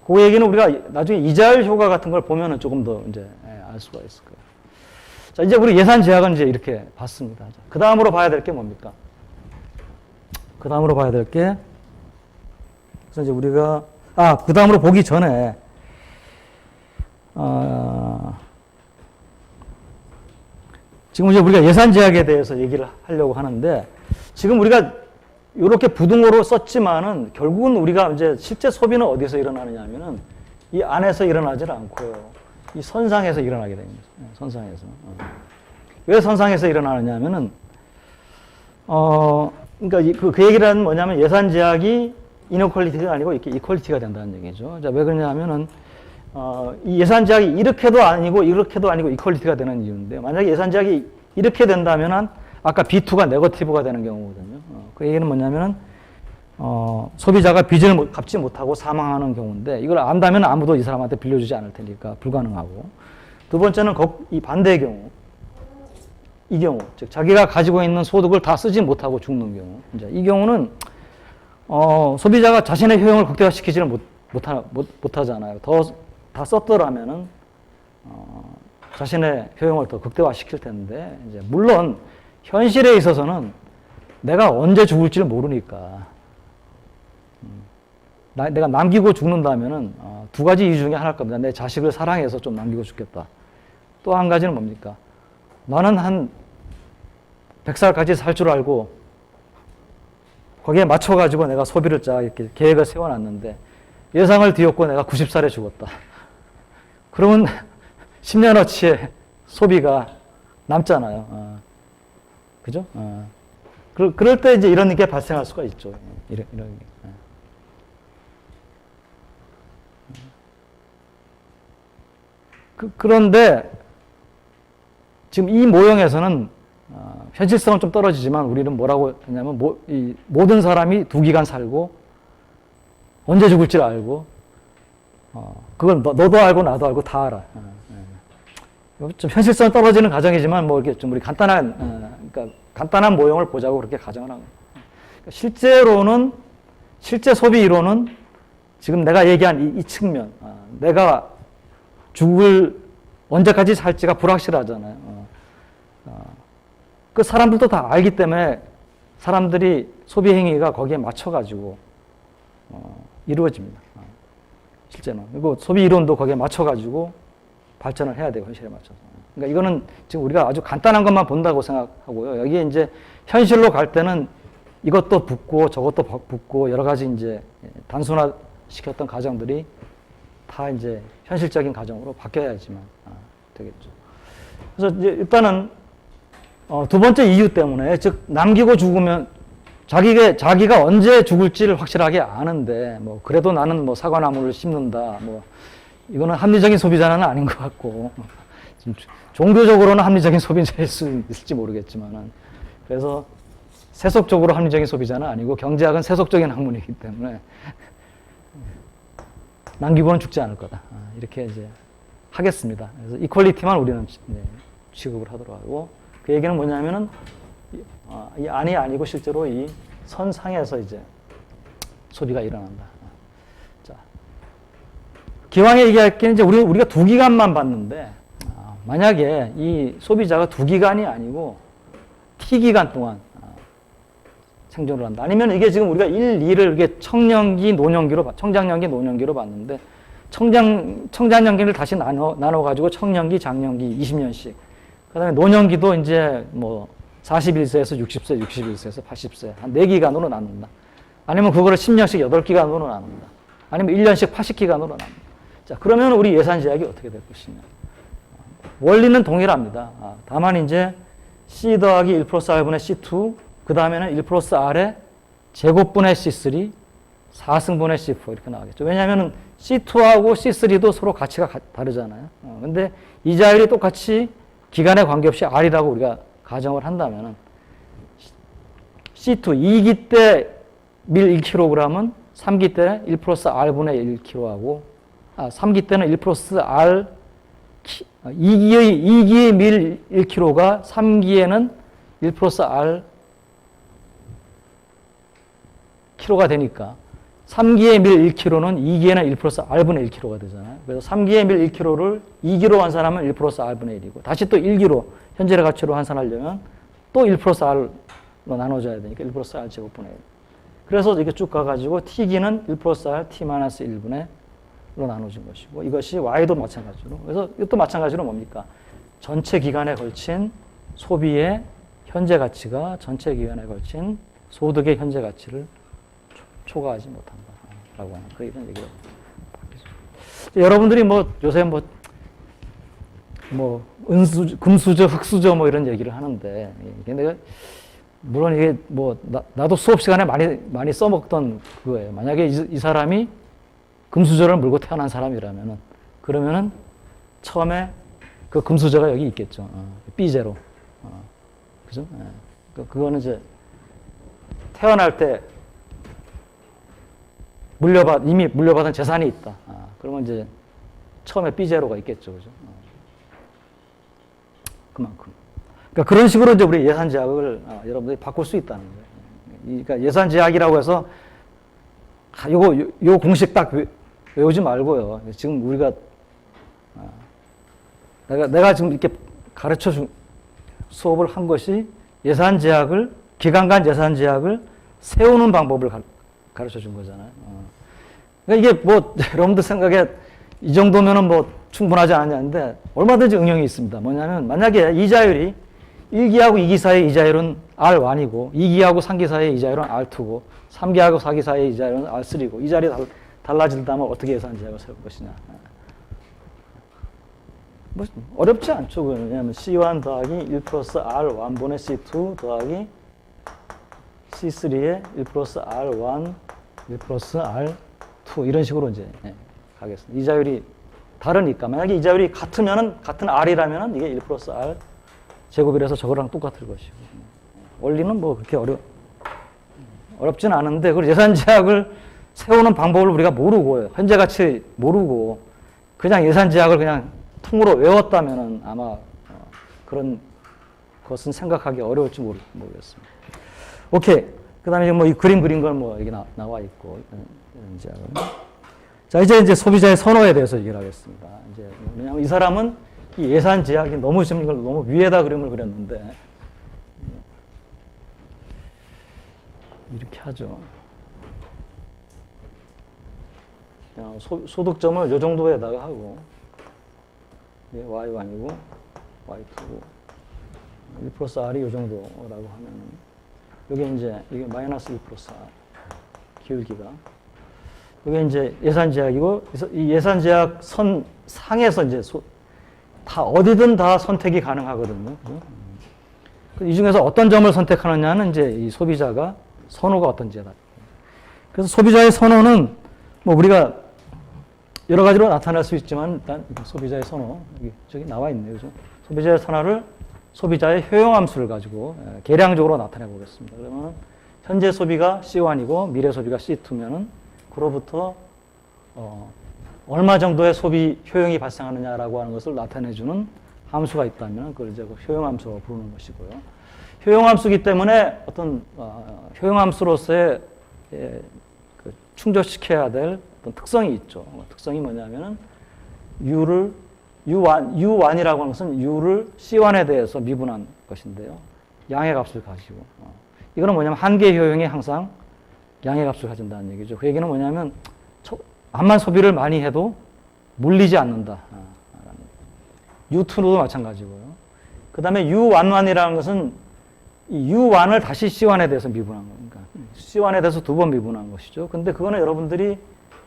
그 얘기는 우리가 나중에 이자율 효과 같은 걸 보면은 조금 더 이제 알 수가 있을 거예요. 자, 이제 우리 예산 제약은 이제 이렇게 봤습니다. 그 다음으로 봐야 될 게 뭡니까? 그 다음으로 봐야 될 게, 그래서 이제 우리가, 그 다음으로 보기 전에, 지금 이제 우리가 예산 제약에 대해서 얘기를 하려고 하는데, 지금 우리가 이렇게 부등호로 썼지만은 결국은 우리가 이제 실제 소비는 어디서 일어나느냐 하면은 이 안에서 일어나질 않고요. 이 선상에서 일어나게 됩니다. 선상에서. 왜 선상에서 일어나느냐 하면은, 그러니까 그 얘기를 하는 뭐냐면 예산 제약이 이너퀄리티가 아니고 이렇게 이퀄리티가 된다는 얘기죠. 자, 왜 그러냐 하면은, 이 예산 제약이 이렇게도 아니고 이퀄리티가 되는 이유인데, 만약에 예산 제약이 이렇게 된다면은 아까 B2가 네거티브가 되는 경우거든요. 그 얘기는 뭐냐면은, 소비자가 빚을 갚지 못하고 사망하는 경우인데, 이걸 안다면 아무도 이 사람한테 빌려주지 않을 테니까 불가능하고. 두 번째는 이 반대의 경우. 이 경우. 즉, 자기가 가지고 있는 소득을 다 쓰지 못하고 죽는 경우. 이제 이 경우는, 소비자가 자신의 효용을 극대화시키지를 못하잖아요. 다 썼더라면은, 자신의 효용을 더 극대화시킬 텐데, 이제 물론, 현실에 있어서는 내가 언제 죽을지를 모르니까 내가 남기고 죽는다면은 두 가지 이유 중에 하나일 겁니다. 내 자식을 사랑해서 좀 남기고 죽겠다. 또 한 가지는 뭡니까? 나는 한 100살까지 살 줄 알고 거기에 맞춰가지고 내가 소비를 이렇게 계획을 세워놨는데 예상을 뒤엎고 내가 90살에 죽었다. 그러면 10년어치의 소비가 남잖아요. 그죠? 그럴 때 이제 이런 게 발생할 수가 있죠. 이런 게. 그런데 지금 이 모형에서는 현실성은 좀 떨어지지만 우리는 뭐라고 했냐면 이 모든 사람이 2기간 살고 언제 죽을지를 알고 그걸 너도 알고 나도 알고 다 알아. 좀 현실성 떨어지는 가정이지만 뭐 이렇게 좀 우리 간단한 모형을 보자고 그렇게 가정을 한 거예요. 그러니까 실제 소비 이론은 지금 내가 얘기한 이 측면, 내가 언제까지 살지가 불확실하잖아요. 그 사람들도 다 알기 때문에 사람들이 소비 행위가 거기에 맞춰가지고 이루어집니다. 실제는. 그리고 소비 이론도 거기에 맞춰가지고 발전을 해야 돼요, 현실에 맞춰서. 그러니까 이거는 지금 우리가 아주 간단한 것만 본다고 생각하고요. 여기에 이제 현실로 갈 때는 이것도 붙고 저것도 붙고 여러 가지 이제 단순화시켰던 가정들이 다 이제 현실적인 가정으로 바뀌어야지만 되겠죠. 그래서 이제 일단은 두 번째 이유 때문에, 즉 남기고 죽으면 자기가 언제 죽을지를 확실하게 아는데 뭐 그래도 나는 뭐 사과나무를 심는다 뭐 이거는 합리적인 소비자는 아닌 것 같고 종교적으로는 합리적인 소비자일 수 있을지 모르겠지만은 그래서 세속적으로 합리적인 소비자는 아니고 경제학은 세속적인 학문이기 때문에 남기고는 죽지 않을 거다. 이렇게 이제 하겠습니다. 그래서 이퀄리티만 우리는 취급을 하도록 하고 그 얘기는 뭐냐면은 이 안이 아니고 실제로 이 선상에서 이제 소비가 일어난다. 자, 기왕에 얘기할 게 이제 우리가 2기간만 봤는데 만약에 이 소비자가 2기간이 아니고 T기간 동안 생존을 한다. 아니면 이게 지금 우리가 1, 2를 이게 청장년기, 노년기로 봤는데 청장년기를 다시 나눠가지고 청년기, 장년기 20년씩. 그 다음에 노년기도 이제 뭐 41세에서 60세, 61세에서 80세 한 4기간으로 나눈다. 아니면 그거를 10년씩 8기간으로 나눈다. 아니면 1년씩 80기간으로 나눈다. 자, 그러면 우리 예산 제약이 어떻게 될 것이냐. 원리는 동일합니다. 다만 이제 C 더하기 1 플러스 R분의 C2, 그 다음에는 1 플러스 R의 제곱분의 C3, 4승분의 C4 이렇게 나오겠죠. 왜냐하면 C2하고 C3도 서로 가치가 다르잖아요. 근데 이 자율이 똑같이 기간에 관계없이 R이라고 우리가 가정을 한다면 C2 2기 때 밀 1kg은 3기 때는 1 플러스 R분의 1kg하고 3기 때는 1 플러스 R 2기의 밀 1kg가 3기에는 1 플러스 R kg가 되니까 3기의 밀 1kg는 2기에는 1 플러스 R분의 1kg가 되잖아요. 그래서 3기의 밀 1kg를 2기로 환산하면 1 플러스 R분의 1이고 다시 또 1기로 현재의 가치로 환산하려면 또 1 플러스 R로 나눠줘야 되니까 1 플러스 R 제곱분의 1. 그래서 이렇게 쭉 가가지고 T기는 1 플러스 R T 마이너스 1분의 1로 나눠진 것이고 이것이 Y도 마찬가지로. 그래서 이것도 마찬가지로 뭡니까? 전체 기간에 걸친 소비의 현재 가치가 전체 기간에 걸친 소득의 현재 가치를 초과하지 못한다라고 하는 그런 얘기를 여러분들이 뭐 요새 뭐 금수저, 흑수저 뭐 이런 얘기를 하는데 이게 내가 물론 이게 뭐 나도 수업 시간에 많이 써먹던 그거예요. 만약에 이 사람이 금수저를 물고 태어난 사람이라면은 그러면은 처음에 그 금수저가 여기 있겠죠. B제로. 그죠? 그거는 이제 태어날 때 이미 물려받은 재산이 있다. 그러면 이제 처음에 B제로가 있겠죠. 그죠? 그만큼. 그러니까 그런 식으로 이제 우리 예산 제약을 여러분들이 바꿀 수 있다는 거예요. 그러니까 예산 제약이라고 해서 요 공식 딱 외우지 말고요. 지금 우리가 내가 지금 이렇게 가르쳐 준 수업을 한 것이 예산 제약을 기간 간 예산 제약을 세우는 방법을 가르쳐 준 거잖아요. 그러니까 이게 뭐 여러분들 생각에 이 정도면은 뭐 충분하지 않냐는데 얼마든지 응용이 있습니다. 뭐냐면 만약에 이자율이 1기하고 2기 사이의 이자율은 R1이고 2기하고 3기 사이의 이자율은 R2고 3기하고 4기 사이의 이자율은 R3고 이 자리 달라진다면 어떻게 예산 제약을 세울 것이냐. 뭐 어렵지 않죠. 왜냐하면 C1 더하기 1 플러스 R1분의 C2 더하기 C3의 1 플러스 R1 1 플러스 R2 이런 식으로 이제 가겠습니다. 이자율이 다르니까 만약에 이자율이 같은 R이라면 이게 1 플러스 R 제곱이라서 저거랑 똑같을 것이고 원리는 뭐 그렇게 어렵진 않은데 그 예산 제약을 세우는 방법을 우리가 모르고 현재 가치 모르고 그냥 예산 제약을 그냥 통으로 외웠다면은 아마 그런 것은 생각하기 어려울지 모르겠습니다. 오케이. 그다음에 뭐 이 그림 그린 건 뭐 여기 나와 있고 이런 제약은. 자 이제 소비자의 선호에 대해서 얘기를 하겠습니다. 이제 왜냐하면 이 사람은 이 예산 제약이 너무 지금 이걸 너무 위에다 그림을 그렸는데 이렇게 하죠. 그냥 소득점을 이 정도에다가 하고 Y1이고 Y2고 1 플러스 R이 이 정도라고 하면 여기 이제 이게 마이너스 1 플러스 R 기울기가 이게 이제 예산 제약이고 이 예산 제약 선 상에서 이제 다 어디든 다 선택이 가능하거든요. 이 중에서 어떤 점을 선택하느냐는 이제 이 소비자가 선호가 어떤지다. 그래서 소비자의 선호는 뭐 우리가 여러 가지로 나타날 수 있지만 일단 소비자의 선호 저기 나와 있네요. 그죠? 소비자의 선호를 소비자의 효용함수를 가지고 계량적으로 나타내 보겠습니다. 그러면 현재 소비가 C1이고 미래 소비가 C2면은 그로부터 얼마 정도의 소비 효용이 발생하느냐라고 하는 것을 나타내주는 함수가 있다면 그걸 이제 효용함수라고 부르는 것이고요. 효용함수이기 때문에 어떤 효용함수로서의 충족시켜야 될 어떤 특성이 있죠. 특성이 뭐냐면은 U1이라고 하는 것은 U를 C1에 대해서 미분한 것인데요. 양의 값을 가지고. 이거는 뭐냐면 한계 효용이 항상 양의 값을 가진다는 얘기죠. 그 얘기는 뭐냐면 암만 소비를 많이 해도 물리지 않는다. U2도 마찬가지고요. 그 다음에 U11이라는 것은 이 U1을 다시 C1에 대해서 미분한 거니까 C1에 대해서 두 번 미분한 것이죠. 근데 그거는 여러분들이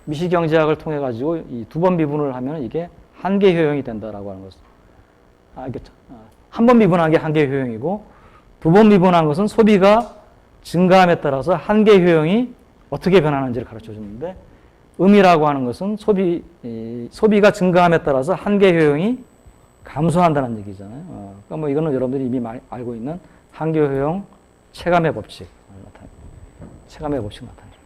미시경제학을 통해 가지고 이 두 번 미분을 하면 이게 한계 효용이 된다라고 하는 것을 알겠죠. 한 번 미분한 게 한계 효용이고 두 번 미분한 것은 소비가 증가함에 따라서 한계 효용이 어떻게 변하는지를 가르쳐 주는데 음이라고 하는 것은 소비가 증가함에 따라서 한계 효용이 감소한다는 얘기잖아요. 그러니까 뭐 이거는 여러분들이 이미 많이 알고 있는 한계 효용 체감의 법칙 나타납니다. 체감의 법칙 나타납니다.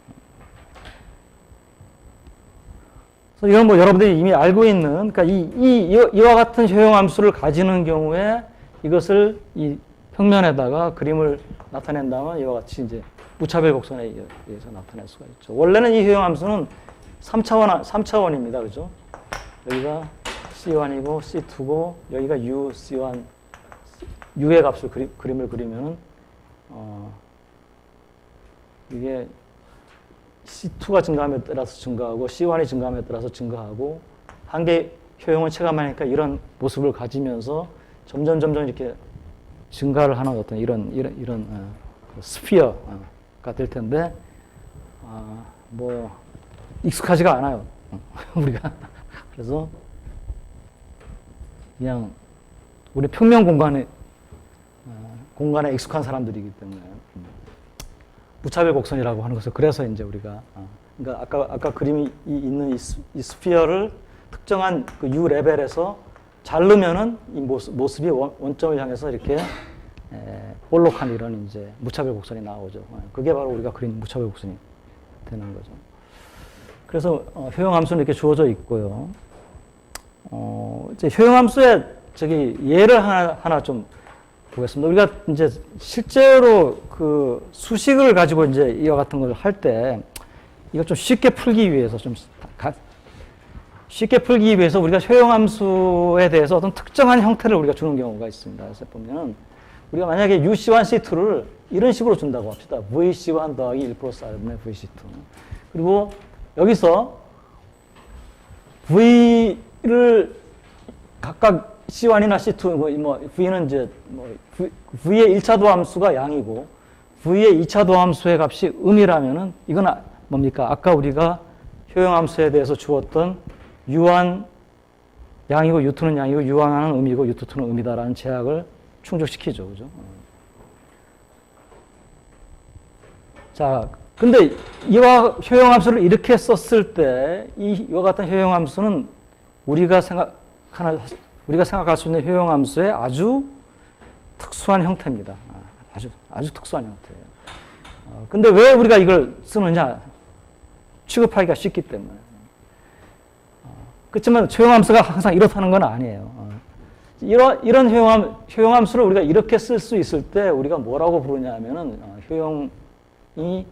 그래서 이건 뭐 여러분들이 이미 알고 있는, 그러니까 이와 같은 효용 함수를 가지는 경우에 이것을 이 평면에다가 그림을 나타낸다면 이와 같이 이제 무차별 곡선에 의해서 나타낼 수가 있죠. 원래는 이 효용 함수는 3차원입니다. 그죠? 여기가 C1이고 C2고 여기가 U, C1, U의 값을 그림을 그리면은 이게 C2가 증가함에 따라서 증가하고 C1이 증가함에 따라서 증가하고 한계 효용을 체감하니까 이런 모습을 가지면서 점점 이렇게 증가를 하는 어떤 이런 스피어가 될 텐데 뭐 익숙하지가 않아요. 우리가 그래서 그냥 우리 평면 공간에 익숙한 사람들이기 때문에 무차별 곡선이라고 하는 것을 그래서 이제 우리가 그러니까 아까 그림이 있는 이 스피어를 특정한 그 U 레벨에서 자르면은 이 모습이 원점을 향해서 이렇게 볼록한 이런 이제 무차별 곡선이 나오죠. 그게 바로 우리가 그린 무차별 곡선이 되는 거죠. 그래서 효용 함수는 이렇게 주어져 있고요. 이제 효용 함수의 예를 하나 좀 보겠습니다. 우리가 이제 실제로 그 수식을 가지고 이제 이와 같은 걸 할 때 이거 좀 쉽게 풀기 위해서 우리가 효용 함수에 대해서 어떤 특정한 형태를 우리가 주는 경우가 있습니다. 그래서 보면 우리가 만약에 UC1, C2를 이런 식으로 준다고 합시다. VC1 더하기 1 플러스 R분의 VC2. 그리고 여기서 V를 각각 C1이나 C2, V는 이제 V의 1차 도함수가 양이고 V의 2차 도함수의 값이 음이라면은 이건 뭡니까? 아까 우리가 효용함수에 대해서 주었던 U1 양이고 U2는 양이고 U1은 음이고 U2는 음이다라는 제약을 충족시키죠. 그죠? 자, 근데 이와 효용함수를 이렇게 썼을 때 이와 같은 효용함수는 우리가 생각할 수 있는 효용함수의 아주 특수한 형태입니다. 아주 특수한 형태예요. 근데 왜 우리가 이걸 쓰느냐? 취급하기가 쉽기 때문에. 그렇지만 효용함수가 항상 이렇다는 건 아니에요. 이런 효용함수를 우리가 이렇게 쓸 수 있을 때 우리가 뭐라고 부르냐 하면은 효용이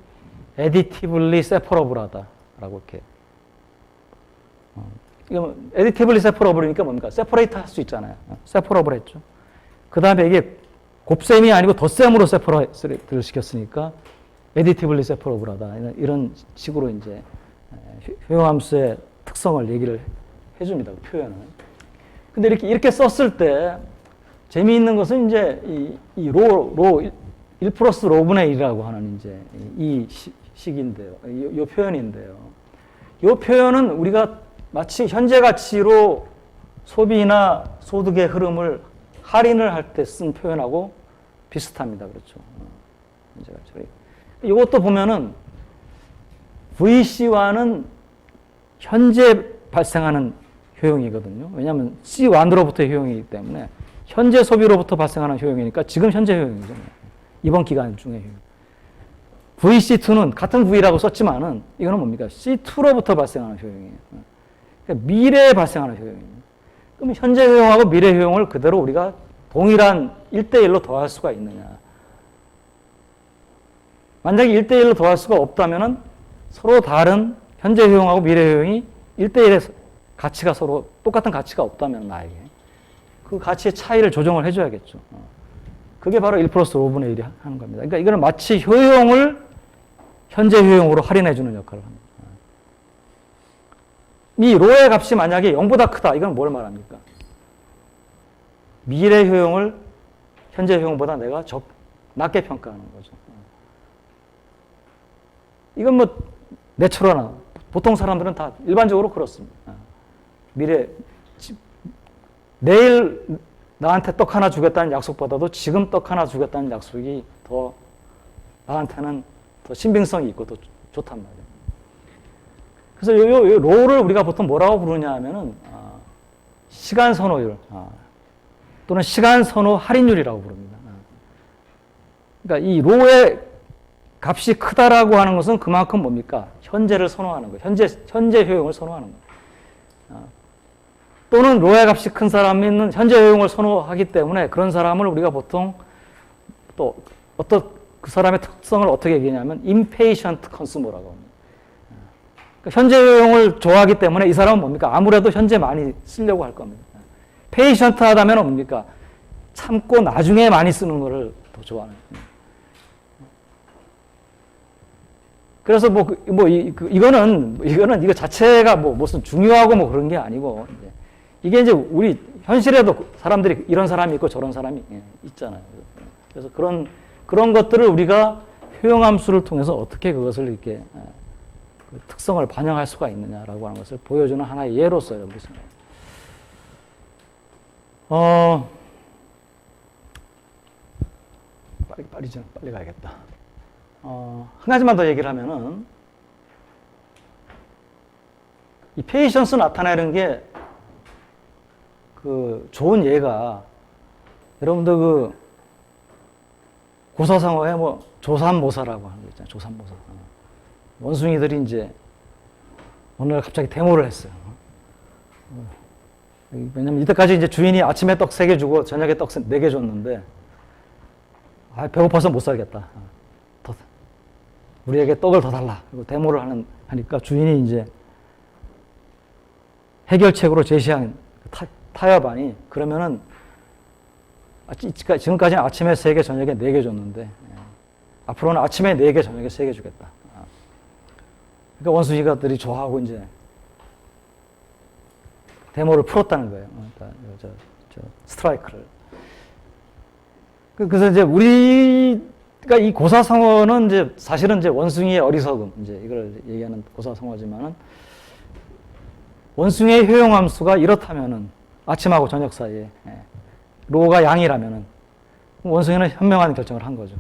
additively separable하다라고 이렇게. 이거 additively separable이니까 뭡니까? separate 할 수 있잖아요. separable 했죠. 그 다음에 이게 곱셈이 아니고 덧셈으로 separate를 시켰으니까 additively separable하다. 이런 식으로 이제 효용함수의 특성을 얘기를 해줍니다. 그 표현을. 근데 이렇게 썼을 때 재미있는 것은 이제 이 로 1 플러스 로분의 1이라고 하는 이제 이 식인데요. 이 표현인데요. 이 표현은 우리가 마치 현재 가치로 소비나 소득의 흐름을 할인을 할 때 쓴 표현하고 비슷합니다. 그렇죠. 현재 가치로. 이것도 보면은 VC1은 현재 발생하는 효용이거든요. 왜냐하면 C1으로부터의 효용이기 때문에 현재 소비로부터 발생하는 효용이니까 지금 현재 효용이죠. 이번 기간 중에 효용. VC2는 같은 V라고 썼지만은 이거는 뭡니까? C2로부터 발생하는 효용이에요. 그러니까 미래에 발생하는 효용이에요. 그럼 현재 효용하고 미래 효용을 그대로 우리가 동일한 1대1로 더할 수가 있느냐. 만약에 1대1로 더할 수가 없다면은 서로 다른 현재 효용하고 미래 효용이 1대1의 가치가 서로 똑같은 가치가 없다면 나에게 그 가치의 차이를 조정을 해줘야겠죠. 그게 바로 1 플러스 5분의 1이 하는 겁니다. 그러니까 이거는 마치 효용을 현재 효용으로 할인해주는 역할을 합니다. 이 로의 값이 만약에 0보다 크다. 이건 뭘 말합니까? 미래 효용을 현재 효용보다 내가 낮게 평가하는 거죠. 이건 뭐 내추럴한 보통 사람들은 다 일반적으로 그렇습니다. 내일 나한테 떡 하나 주겠다는 약속보다도 지금 떡 하나 주겠다는 약속이 더 나한테는 더 신빙성이 있고 더 좋단 말이에요. 그래서 요 로우를 우리가 보통 뭐라고 부르냐 하면은 시간 선호율 또는 시간 선호 할인율이라고 부릅니다. 그러니까 이 로우의 값이 크다라고 하는 것은 그만큼 뭡니까? 현재를 선호하는 거예요. 현재 효용을 선호하는 거예요. 또는 로우의 값이 큰 사람은 현재 효용을 선호하기 때문에 그런 사람을 우리가 보통 또 어떤 그 사람의 특성을 어떻게 얘기하냐면 impatient consumer라고 합니다. 그러니까 현재 효용을 좋아하기 때문에 이 사람은 뭡니까? 아무래도 현재 많이 쓰려고 할 겁니다. patient하다면 뭡니까? 참고 나중에 많이 쓰는 것을 더 좋아하는 거예요. 그래서 이거는 이거 자체가 무슨 중요하고 그런 게 아니고, 이게 이제 우리 현실에도 사람들이 이런 사람이 있고 저런 사람이 있잖아요. 그래서 그런 것들을 우리가 효용함수를 통해서 어떻게 그것을 이렇게 그 특성을 반영할 수가 있느냐라고 하는 것을 보여주는 하나의 예로서 여기 있습니다. 빨리 가야겠다. 한 가지만 더 얘기를 하면은, 이 페이션스 나타내는 게, 좋은 예가, 여러분들 고사성어에 조삼모사라고 하는 거 있잖아요. 조삼모사. 원숭이들이 이제, 오늘 갑자기 데모를 했어요. 왜냐면 이때까지 이제 주인이 아침에 떡 3개 주고 저녁에 떡 4개 줬는데, 배고파서 못 살겠다. 우리에게 떡을 더 달라. 그리고 데모를 하니까 주인이 이제 해결책으로 제시한 타협안이, 그러면은 지금까지는 아침에 3개, 저녁에 4개 줬는데 앞으로는 아침에 4개, 저녁에 3개 주겠다. 그러니까 원숭이가들이 좋아하고 이제 데모를 풀었다는 거예요. 스트라이크를. 그래서 이제 그러니까 이 고사성어는 이제 사실은 이제 원숭이의 어리석음, 이제 이걸 얘기하는 고사성어지만은, 원숭이의 효용함수가 이렇다면은 아침하고 저녁 사이에 로가 양이라면은 원숭이는 현명한 결정을 한 거죠.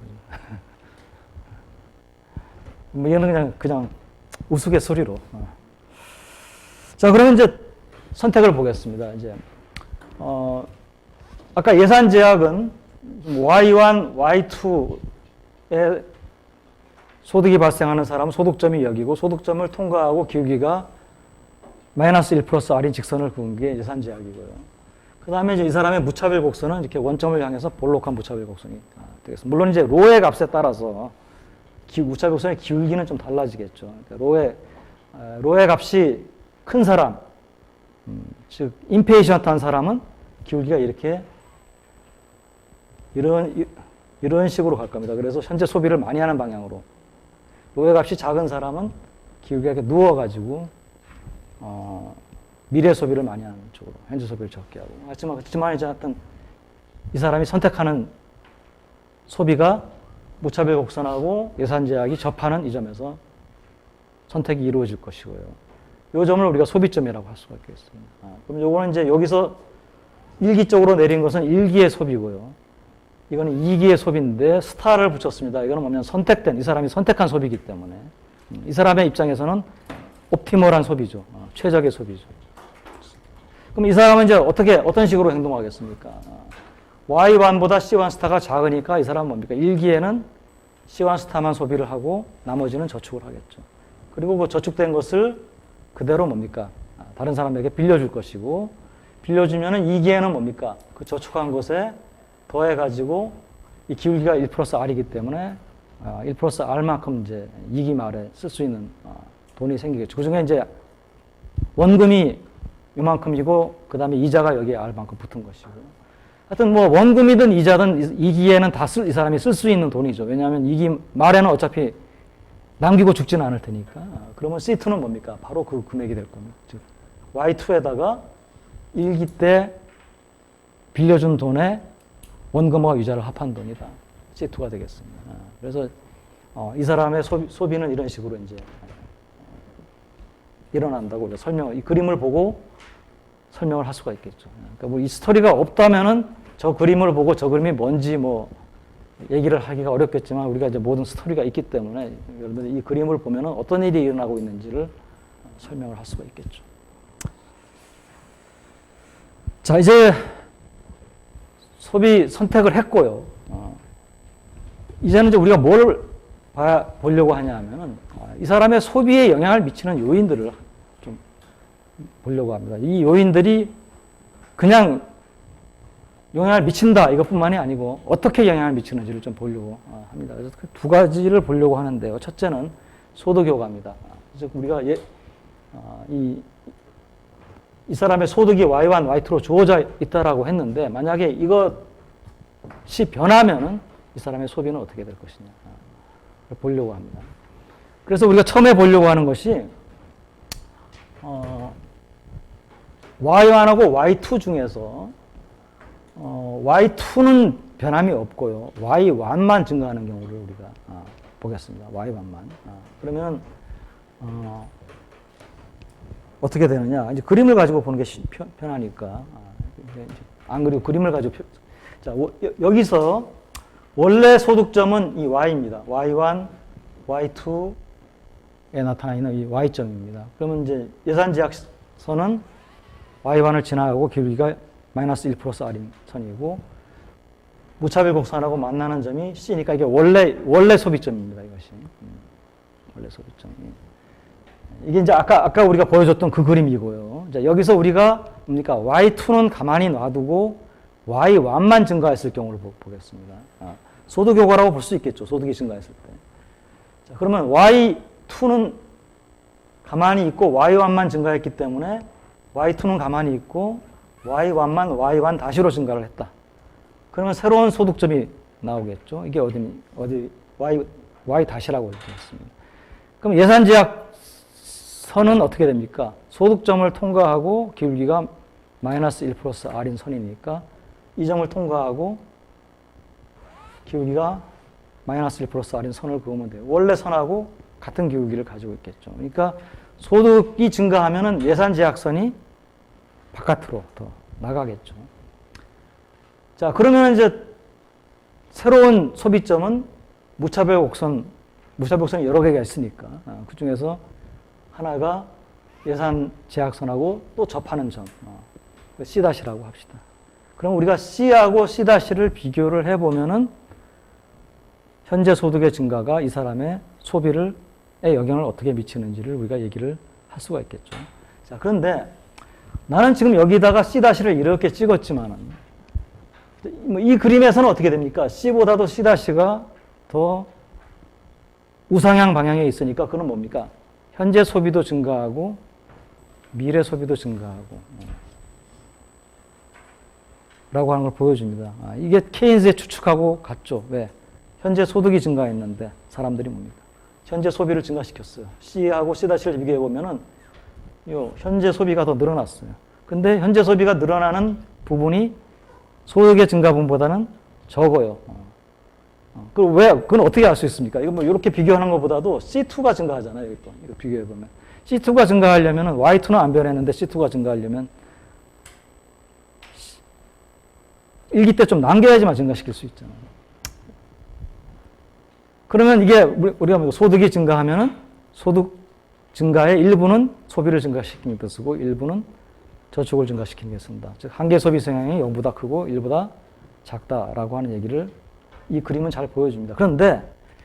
이거는 그냥 우스갯소리로. 자, 그러면 이제 선택을 보겠습니다. 이제 아까 예산 제약은 Y1, Y2에 소득이 발생하는 사람은 소득점이 여기고, 소득점을 통과하고 기울기가 마이너스 1 플러스 R인 직선을 그은 게 예산 제약이고요. 그 다음에 이제 이 사람의 무차별 곡선은 이렇게 원점을 향해서 볼록한 무차별 곡선이 되겠습니다. 물론 이제 로의 값에 따라서 무차별 곡선의 기울기는 좀 달라지겠죠. 그러니까 로의 값이 큰 사람, 즉 임페이션트한 사람은 기울기가 이런 식으로 갈 겁니다. 그래서 현재 소비를 많이 하는 방향으로. 로의 값이 작은 사람은 기울기가 이렇게 누워가지고 미래 소비를 많이 하는 쪽으로, 현재 소비를 적게 하고. 그렇지만 이제 하여튼 이 사람이 선택하는 소비가 무차별 곡선하고 예산 제약이 접하는 이 점에서 선택이 이루어질 것이고요. 이 점을 우리가 소비점이라고 할 수가 있겠습니다. 그럼 요거는 이제 여기서 1기적으로 내린 것은 1기의 소비고요. 이거는 2기의 소비인데 스타를 붙였습니다. 이거는 뭐냐면 이 사람이 선택한 소비이기 때문에 이 사람의 입장에서는 옵티멀한 소비죠. 최적의 소비죠. 그럼 이 사람은 이제 어떤 식으로 행동하겠습니까? Y1보다 C1 스타가 작으니까 이 사람은 뭡니까? 1기에는 C1 스타만 소비를 하고 나머지는 저축을 하겠죠. 그리고 그 저축된 것을 그대로 뭡니까? 다른 사람에게 빌려줄 것이고, 빌려주면은 2기에는 뭡니까? 그 저축한 것에 더해가지고 이 기울기가 1 플러스 R이기 때문에 1 플러스 R만큼 이제 2기 말에 쓸 수 있는 돈이 생기겠죠. 그 중에 이제 원금이 이만큼이고, 그 다음에 이자가 여기에 R만큼 붙은 것이고. 하여튼 원금이든 이자든 2기에는 이 사람이 쓸 수 있는 돈이죠. 왜냐하면 2기 말에는 어차피 남기고 죽지는 않을 테니까. 그러면 C2는 뭡니까? 바로 그 금액이 될 겁니다. 즉, Y2에다가 1기 때 빌려준 돈에 원금과 이자를 합한 돈이다. C2가 되겠습니다. 그래서 이 사람의 소비는 이런 식으로 이제 일어난다고 이 그림을 보고 설명을 할 수가 있겠죠. 그러니까 이 스토리가 없다면은 저 그림을 보고 저 그림이 뭔지 얘기를 하기가 어렵겠지만 우리가 이제 모든 스토리가 있기 때문에 여러분들 이 그림을 보면 어떤 일이 일어나고 있는지를 설명을 할 수가 있겠죠. 자, 이제 소비 선택을 했고요. 이제는 이제 우리가 뭘 보려고 하냐 하면은 이 사람의 소비에 영향을 미치는 요인들을 좀 보려고 합니다. 이 요인들이 그냥 영향을 미친다 이것뿐만이 아니고 어떻게 영향을 미치는지를 좀 보려고 합니다. 그래서 그 두 가지를 보려고 하는데요. 첫째는 소득 효과입니다. 그래서 우리가 이 사람의 소득이 Y1, Y2로 주어져 있다라고 했는데 만약에 이것이 변하면은 이 사람의 소비는 어떻게 될 것이냐 보려고 합니다. 그래서 우리가 처음에 보려고 하는 것이 Y1하고 Y2 중에서 Y2는 변함이 없고요. Y1만 증가하는 경우를 우리가 보겠습니다. Y1만. 그러면 어떻게 되느냐? 이제 그림을 가지고 보는 게 편하니까. 안 그리고 그림을 가지고 자, 여기서 원래 소득점은 이 Y입니다. Y1, Y2에 나타나 있는 이 Y점입니다. 그러면 이제 예산제약선은 Y1을 지나가고 길이가 마이너스 1 플러스 R인 선이고 무차별 곡선하고 만나는 점이 C니까 이게 원래 소비점입니다. 이것이. 원래 소비점. 이게 이제 아까 우리가 보여줬던 그 그림이고요. 자, 여기서 우리가 뭡니까? Y2는 가만히 놔두고 Y1만 증가했을 경우를 보겠습니다. 소득 효과라고 볼 수 있겠죠. 소득이 증가했을 때. 자, 그러면 Y2는 가만히 있고 Y1만 증가했기 때문에 Y2는 가만히 있고 Y1만 Y1 다시로 증가를 했다. 그러면 새로운 소득점이 나오겠죠. 이게 어디 Y 다시라고 했습니다. 그럼 예산제약선은 어떻게 됩니까? 소득점을 통과하고 기울기가 마이너스 1 플러스 R인 선이니까 이 점을 통과하고 기울기가 마이너스 1 플러스 R인 선을 그으면 돼요. 원래 선하고 같은 기울기를 가지고 있겠죠. 그러니까 소득이 증가하면은 예산제약선이 바깥으로 더 나가겠죠. 자, 그러면 이제 새로운 소비점은 무차별 곡선이 여러 개가 있으니까 그 중에서 하나가 예산제약선하고 또 접하는 점, C-라고 합시다. 그럼 우리가 C하고 C-를 비교를 해보면은 현재 소득의 증가가 이 사람의 소비에 영향을 어떻게 미치는지를 우리가 얘기를 할 수가 있겠죠. 자, 그런데 나는 지금 여기다가 C-를 이렇게 찍었지만은 이 그림에서는 어떻게 됩니까? C보다도 C-가 더 우상향 방향에 있으니까 그건 뭡니까? 현재 소비도 증가하고 미래 소비도 증가하고 라고 하는 걸 보여줍니다. 이게 케인즈의 추측하고 같죠. 왜? 현재 소득이 증가했는데 사람들이 뭡니까? 현재 소비를 증가시켰어요. C하고 C-를 비교해보면은 현재 소비가 더 늘어났어요. 근데 현재 소비가 늘어나는 부분이 소득의 증가분보다는 적어요. 그건 어떻게 알 수 있습니까? 이거 뭐 이렇게 비교하는 것보다도 C2가 증가하잖아요. 이거 비교해보면. C2가 증가하려면 Y2는 안 변했는데 C2가 증가하려면 1기 때 좀 남겨야지만 증가시킬 수 있잖아요. 그러면 이게 우리가 소득이 증가하면은 소득 증가의 일부는 소비를 증가시키는 데 쓰고 일부는 저축을 증가시키는 데 쓴다. 즉 한계 소비 성향이 0보다 크고 1보다 작다라고 하는 얘기를 이 그림은 잘 보여줍니다. 그런데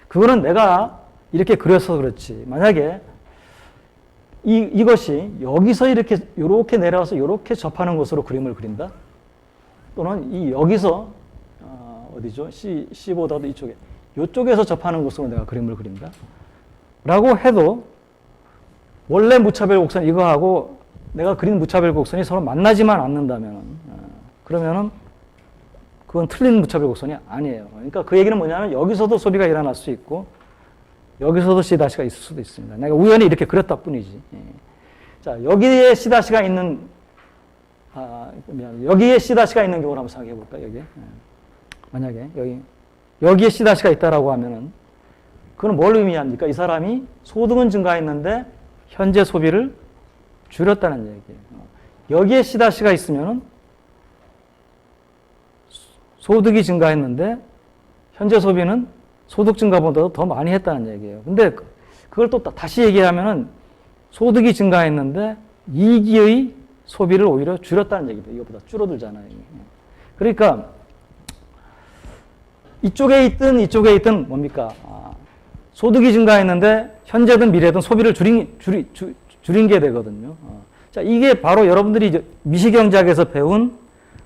그거는 내가 이렇게 그려서 그렇지. 만약에 이것이 여기서 이렇게 내려와서 이렇게 접하는 것으로 그림을 그린다. 또는 여기서 어디죠? C보다도 이쪽에서 접하는 것으로 내가 그림을 그린다. 라고 해도 원래 무차별 곡선 이거하고 내가 그린 무차별 곡선이 서로 만나지만 않는다면 그러면은 그건 틀린 무차별 곡선이 아니에요. 그러니까 그 얘기는 뭐냐면 여기서도 소비가 일어날 수 있고 여기서도 C-가 있을 수도 있습니다. 내가 우연히 이렇게 그렸다 뿐이지. 자, 여기에 C-가 있는 여기에 C-가 있는 경우를 한번 생각해 볼까? 여기에. 만약에 여기에 C-가 있다라고 하면은 그건 뭘 의미합니까? 이 사람이 소득은 증가했는데 현재 소비를 줄였다는 얘기예요. 여기에 C-가 있으면은 소득이 증가했는데 현재 소비는 소득 증가보다 더 많이 했다는 얘기예요. 근데 그걸 또 다시 얘기하면은 소득이 증가했는데 이기의 소비를 오히려 줄였다는 얘기입니다. 이것보다 줄어들잖아요. 그러니까 이쪽에 있든 뭡니까? 소득이 증가했는데 현재든 미래든 소비를 줄인 게 되거든요. 자, 이게 바로 여러분들이 이제 미시경제학에서 배운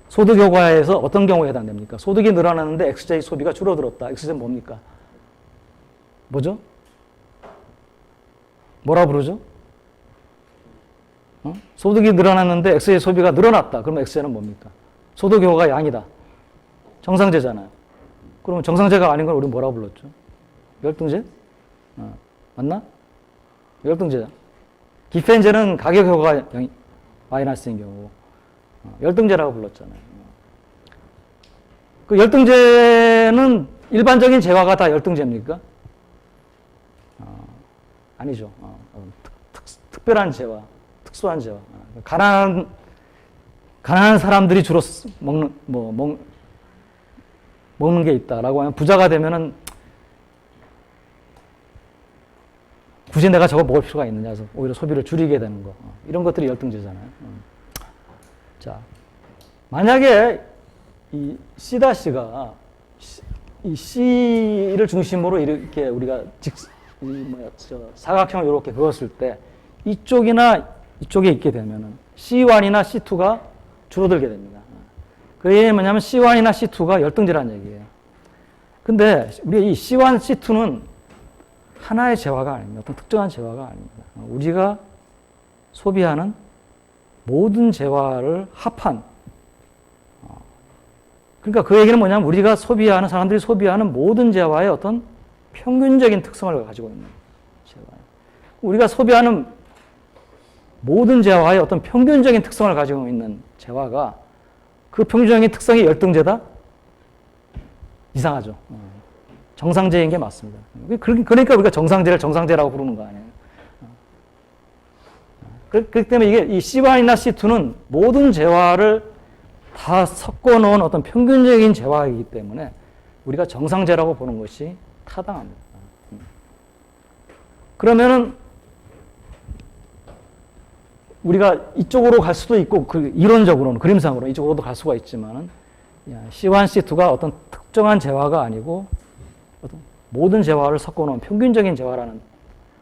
소득 효과에서 어떤 경우에 해당됩니까? 소득이 늘어나는데 X자의 소비가 줄어들었다. X자는 뭡니까? 뭐죠? 뭐라 부르죠? 소득이 늘어났는데 X의 소비가 늘어났다. 그러면 X는 뭡니까? 소득 효과가 양이다. 정상제잖아요. 그러면 정상제가 아닌 걸 우리 뭐라 불렀죠? 열등제? 맞나? 열등제자. 기펜제는 가격 효과가 마이너스인 경우 열등제라고 불렀잖아요. 그 열등제는 일반적인 재화가 다 열등제입니까? 아니죠. 특별한 재화, 특수한 재화. 가난한 사람들이 주로 먹는 게 있다라고 하면 부자가 되면은 굳이 내가 저거 먹을 필요가 있느냐 해서 오히려 소비를 줄이게 되는 거. 이런 것들이 열등제잖아요. 자, 만약에 이 C-가 이 C를 중심으로 이렇게 우리가 사각형을 이렇게 그었을 때 이쪽이나 이쪽에 있게 되면은 C1이나 C2가 줄어들게 됩니다. 그 얘기는 뭐냐면 C1이나 C2가 열등제라는 얘기예요. 근데 우리 이 C1, C2는 하나의 재화가 아닙니다. 어떤 특정한 재화가 아닙니다. 우리가 소비하는 모든 재화를 합한, 그러니까 그 얘기는 뭐냐면 우리가 소비하는, 사람들이 소비하는 모든 재화의 어떤 평균적인 특성을 가지고 있는 재화예요. 우리가 소비하는 모든 재화의 어떤 평균적인 특성을 가지고 있는 재화가 그 평균적인 특성이 열등제다? 이상하죠. 정상제인 게 맞습니다. 그러니까 우리가 정상제를 정상제라고 부르는 거 아니에요. 그렇기 때문에 이게 이 C1이나 C2는 모든 재화를 다 섞어 놓은 어떤 평균적인 재화이기 때문에 우리가 정상제라고 보는 것이 타당합니다. 그러면은 우리가 이쪽으로 갈 수도 있고, 이론적으로는, 그림상으로 이쪽으로도 갈 수가 있지만은, C1, C2가 어떤 특정한 재화가 아니고, 어떤 모든 재화를 섞어놓은 평균적인 재화라는,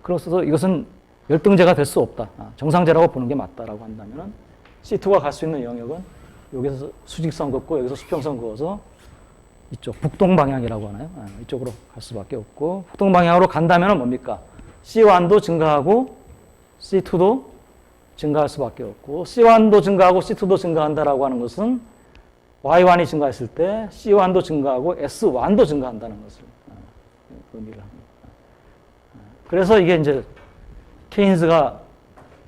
그래서 이것은 열등제가 될 수 없다. 정상제라고 보는 게 맞다라고 한다면은, C2가 갈 수 있는 영역은 여기서 수직선 긋고, 여기서 수평선 그어서 이쪽, 북동방향이라고 하나요? 이쪽으로 갈 수밖에 없고, 북동방향으로 간다면은 뭡니까? C1도 증가하고, C2도 증가할 수밖에 없고, C1도 증가하고 C2도 증가한다라고 하는 것은 Y1이 증가했을 때 C1도 증가하고 S1도 증가한다는 것을 의미를 합니다. 그래서 이게 이제 케인즈가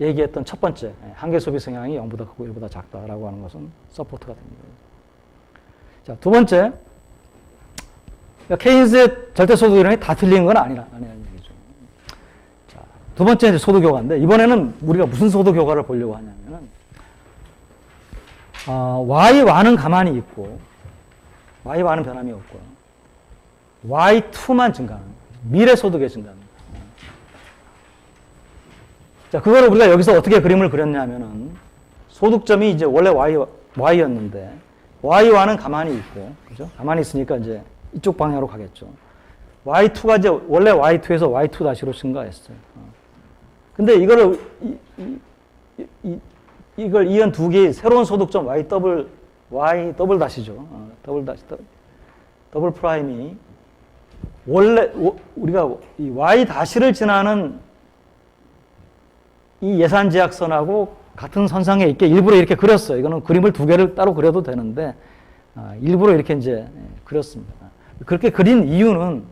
얘기했던 첫 번째, 한계 소비 성향이 0보다 크고 1보다 작다라고 하는 것은 서포트가 됩니다. 자, 두 번째, 케인즈의 절대 소득 이론이 다 틀린 건 아니라는 얘기죠. 자, 두 번째 이제 소득 효과인데, 이번에는 우리가 무슨 소득 효과를 보려고 하냐면은, Y1은 가만히 있고, Y1은 변함이 없고, Y2만 증가하는, 미래 소득의 증가입니다. 자, 그거를 우리가 여기서 어떻게 그림을 그렸냐면은, 소득점이 이제 원래 Y였는데, Y1은 가만히 있고, 그죠? 가만히 있으니까 이제 이쪽 방향으로 가겠죠. Y2가 이제 원래 Y2에서 Y2-로 증가했어요. 근데 이거를, 이걸 이은 두 개의 새로운 소득점 Y 더블 다시죠. 더블 프라임이 원래 우리가 이 Y 다시를 지나는 이 예산 제약선하고 같은 선상에 있게 일부러 이렇게 그렸어요. 이거는 그림을 두 개를 따로 그려도 되는데 일부러 이렇게 이제 그렸습니다. 그렇게 그린 이유는,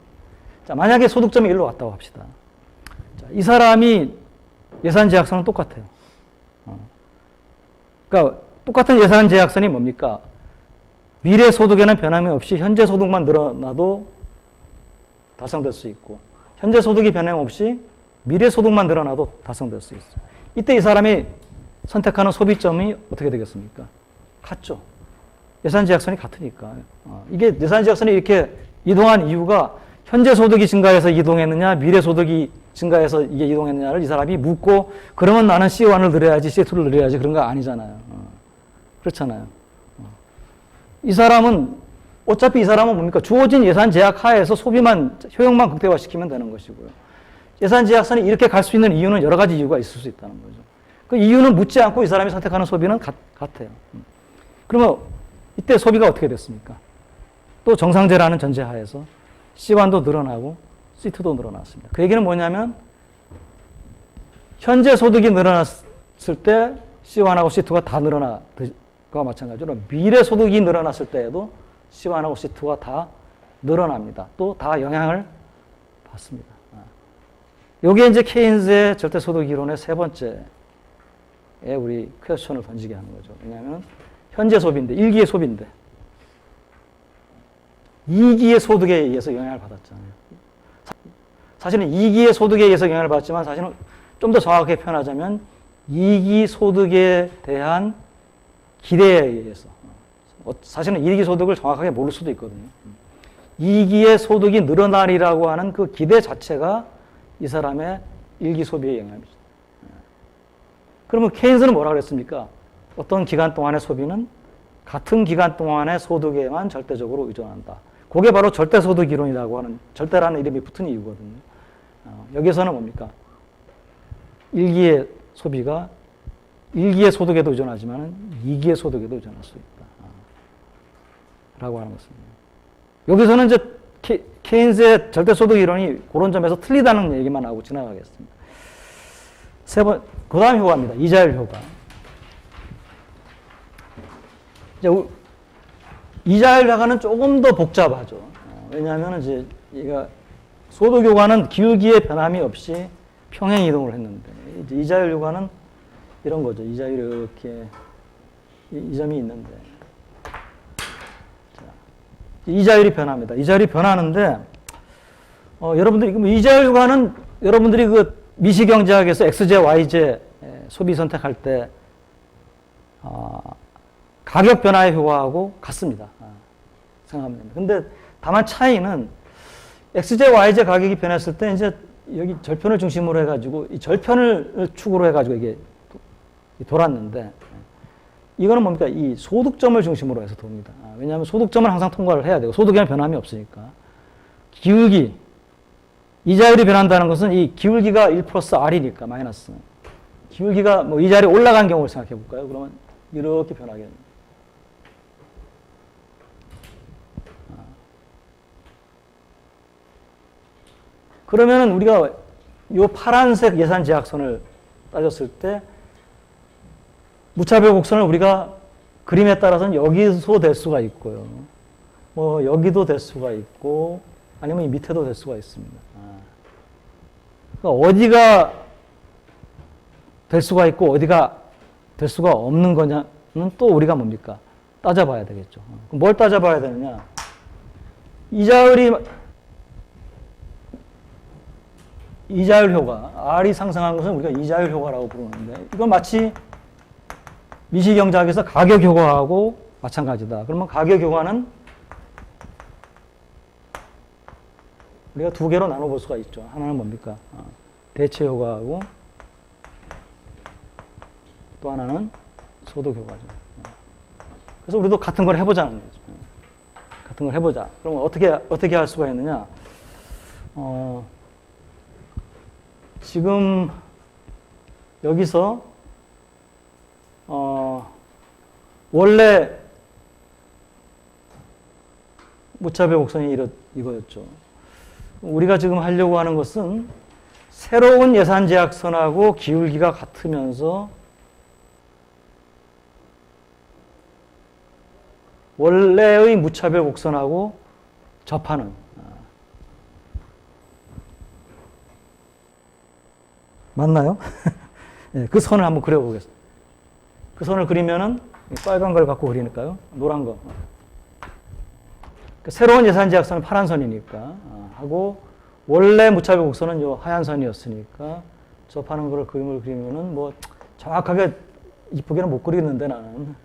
자, 만약에 소득점이 1로 왔다고 합시다. 자, 이 사람이 예산 제약선은 똑같아요. 그러니까 똑같은 예산 제약선이 뭡니까? 미래 소득에는 변함이 없이 현재 소득만 늘어나도 달성될 수 있고, 현재 소득이 변함없이 미래 소득만 늘어나도 달성될 수 있어요. 이때 이 사람이 선택하는 소비점이 어떻게 되겠습니까? 같죠. 예산 제약선이 같으니까. 이게 예산 제약선이 이렇게 이동한 이유가 현재 소득이 증가해서 이동했느냐, 미래 소득이 증가해서 이게 이동했느냐를 이 사람이 묻고, 그러면 나는 C1을 늘려야지, C2를 늘려야지, 그런 거 아니잖아요. 그렇잖아요. 이 사람은, 어차피 이 사람은 뭡니까? 주어진 예산 제약 하에서 소비만, 효용만 극대화시키면 되는 것이고요. 예산 제약선이 이렇게 갈 수 있는 이유는 여러 가지 이유가 있을 수 있다는 거죠. 그 이유는 묻지 않고 이 사람이 선택하는 소비는 같아요. 그러면 이때 소비가 어떻게 됐습니까? 또 정상제라는 전제하에서 C1도 늘어나고 C2도 늘어났습니다. 그 얘기는 뭐냐면 현재 소득이 늘어났을 때 C1하고 C2가 다 늘어나가 마찬가지로 미래 소득이 늘어났을 때에도 C1하고 C2가 다 늘어납니다. 또 다 영향을 받습니다. 이게 이제 케인즈의 절대소득 이론의 세 번째에 우리 퀘스천을 던지게 하는 거죠. 왜냐하면 현재 소비인데, 1기의 소비인데 2기의 소득에 의해서 영향을 받았잖아요. 사실은 2기의 소득에 의해서 영향을 받았지만 사실은 좀 더 정확하게 표현하자면 2기 소득에 대한 기대에 의해서, 사실은 1기 소득을 정확하게 모를 수도 있거든요. 2기의 소득이 늘어나리라고 하는 그 기대 자체가 이 사람의 1기 소비에 영향을 미친다. 그러면 케인스는 뭐라 그랬습니까? 어떤 기간 동안의 소비는 같은 기간 동안의 소득에만 절대적으로 의존한다. 그게 바로 절대소득 이론이라고 하는, 절대라는 이름이 붙은 이유거든요. 여기서는 뭡니까? 1기의 소비가 1기의 소득에도 의존하지만 2기의 소득에도 의존할 수 있다. 라고 하는 것입니다. 여기서는 이제 케인스의 절대소득 이론이 그런 점에서 틀리다는 얘기만 하고 지나가겠습니다. 그 다음 효과입니다. 이자율 효과. 이자율 효과는 조금 더 복잡하죠. 왜냐하면 이제 소득 효과는 기울기의 변함이 없이 평행 이동을 했는데, 이제 이자율 효과는 이런 거죠. 이자율이 이렇게 이 점이 있는데, 이자율이 변합니다. 이자율이 변하는데, 여러분들이, 이자율 효과는 여러분들이 그 미시경제학에서 XJ, YJ 소비 선택할 때, 가격 변화의 효과하고 같습니다. 생각하면 됩니다. 근데 다만 차이는 XJ, YJ 가격이 변했을 때 이제 여기 절편을 중심으로 해가지고 이 절편을 축으로 해가지고 이게 돌았는데, 이거는 뭡니까? 이 소득점을 중심으로 해서 돕니다. 왜냐하면 소득점을 항상 통과를 해야 되고, 소득에는 변함이 없으니까. 기울기, 이자율이 변한다는 것은 이 기울기가 1 플러스 R이니까, 마이너스. 기울기가 뭐 이자율이 올라간 경우를 생각해 볼까요? 그러면 이렇게 변하게 됩니다. 그러면은 우리가 요 파란색 예산 제약선을 따졌을 때 무차별 곡선을 우리가 그림에 따라서는 여기서 될 수가 있고요. 뭐 여기도 될 수가 있고 아니면 이 밑에도 될 수가 있습니다. 그러니까 어디가 될 수가 있고 어디가 될 수가 없는 거냐는 또 우리가 뭡니까? 따져봐야 되겠죠. 그럼 뭘 따져봐야 되느냐? 이자율 효과, R이 상승한 것은 우리가 이자율 효과라고 부르는데, 이건 마치 미시경제학에서 가격 효과하고 마찬가지다. 그러면 가격 효과는 우리가 두 개로 나눠볼 수가 있죠. 하나는 뭡니까? 대체 효과하고 또 하나는 소득 효과죠. 그래서 우리도 같은 걸 해보자는 거죠. 같은 걸 해보자. 그러면 어떻게 할 수가 있느냐? 지금 여기서 원래 무차별 곡선이 이거였죠. 우리가 지금 하려고 하는 것은 새로운 예산 제약선하고 기울기가 같으면서 원래의 무차별 곡선하고 접하는, 맞나요? 네, 그 선을 한번 그려보겠습니다. 그 선을 그리면은 빨간 걸 갖고 그리니까요. 노란 거. 새로운 예산 제약선은 파란 선이니까 하고 원래 무차별 곡선은 요 하얀 선이었으니까 접하는 걸 그림을 그리면은 뭐 정확하게 이쁘게는 못 그리는데 나는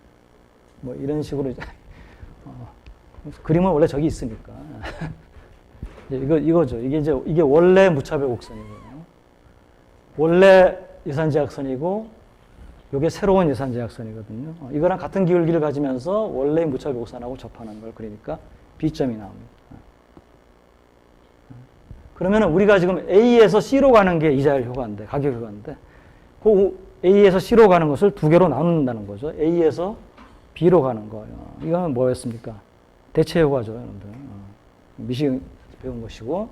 뭐 이런 식으로 그림은 원래 저기 있으니까 이거죠. 이게 원래 무차별 곡선이고요. 원래 예산제약선이고, 이게 새로운 예산제약선이거든요. 이거랑 같은 기울기를 가지면서 원래의 무차별 곡선하고 접하는 걸 그러니까 B점이 나옵니다. 그러면 우리가 지금 A에서 C로 가는 게 이자율 효과인데, 가격 효과인데, 그 A에서 C로 가는 것을 두 개로 나눈다는 거죠. A에서 B로 가는 거예요. 이거는 뭐였습니까? 대체 효과죠, 여러분들. 미시경에서 배운 것이고,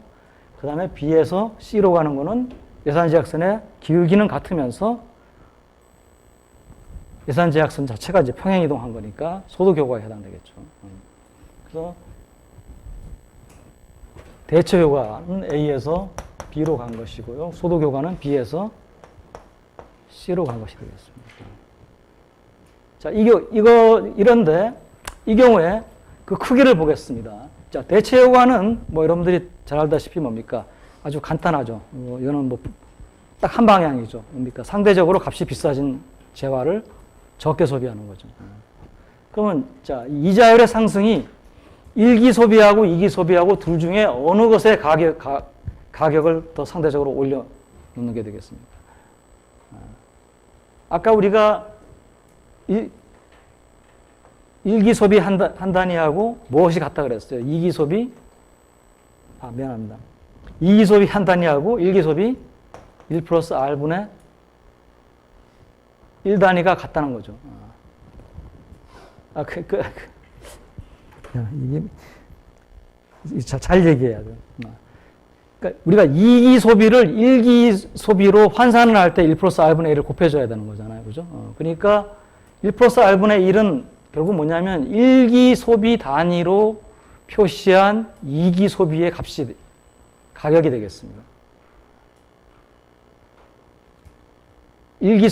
그 다음에 B에서 C로 가는 거는 예산제약선의 기울기는 같으면서 예산제약선 자체가 이제 평행이동한 거니까 소득효과에 해당되겠죠. 그래서 대체 효과는 A에서 B로 간 것이고요. 소득 효과는 B에서 C로 간 것이 되겠습니다. 자, 이런데 이 경우에 그 크기를 보겠습니다. 자, 대체 효과는 뭐 여러분들이 잘 알다시피 뭡니까? 아주 간단하죠. 이거는 뭐 딱 한 방향이죠. 뭡니까? 상대적으로 값이 비싸진 재화를 적게 소비하는 거죠. 그러면 자, 이자율의 상승이 1기 소비하고 2기 소비하고 둘 중에 어느 것의 가격을 더 상대적으로 올려놓는 게 되겠습니까? 아까 우리가 1기 소비 한 단위하고 무엇이 같다 그랬어요? 2기 소비, 미안합니다. 2기 소비 한 단위하고 1기 소비 1 플러스 R분의 1 단위가 같다는 거죠. 이게 잘 얘기해야 돼요. 그러니까 우리가 2기 소비를 1기 소비로 환산을 할 때 1 플러스 R분의 1을 곱해줘야 되는 거잖아요. 그죠? 그러니까 1 플러스 R분의 1은 결국 뭐냐면 1기 소비 단위로 표시한 2기 소비의 가격이 되겠습니다. 1기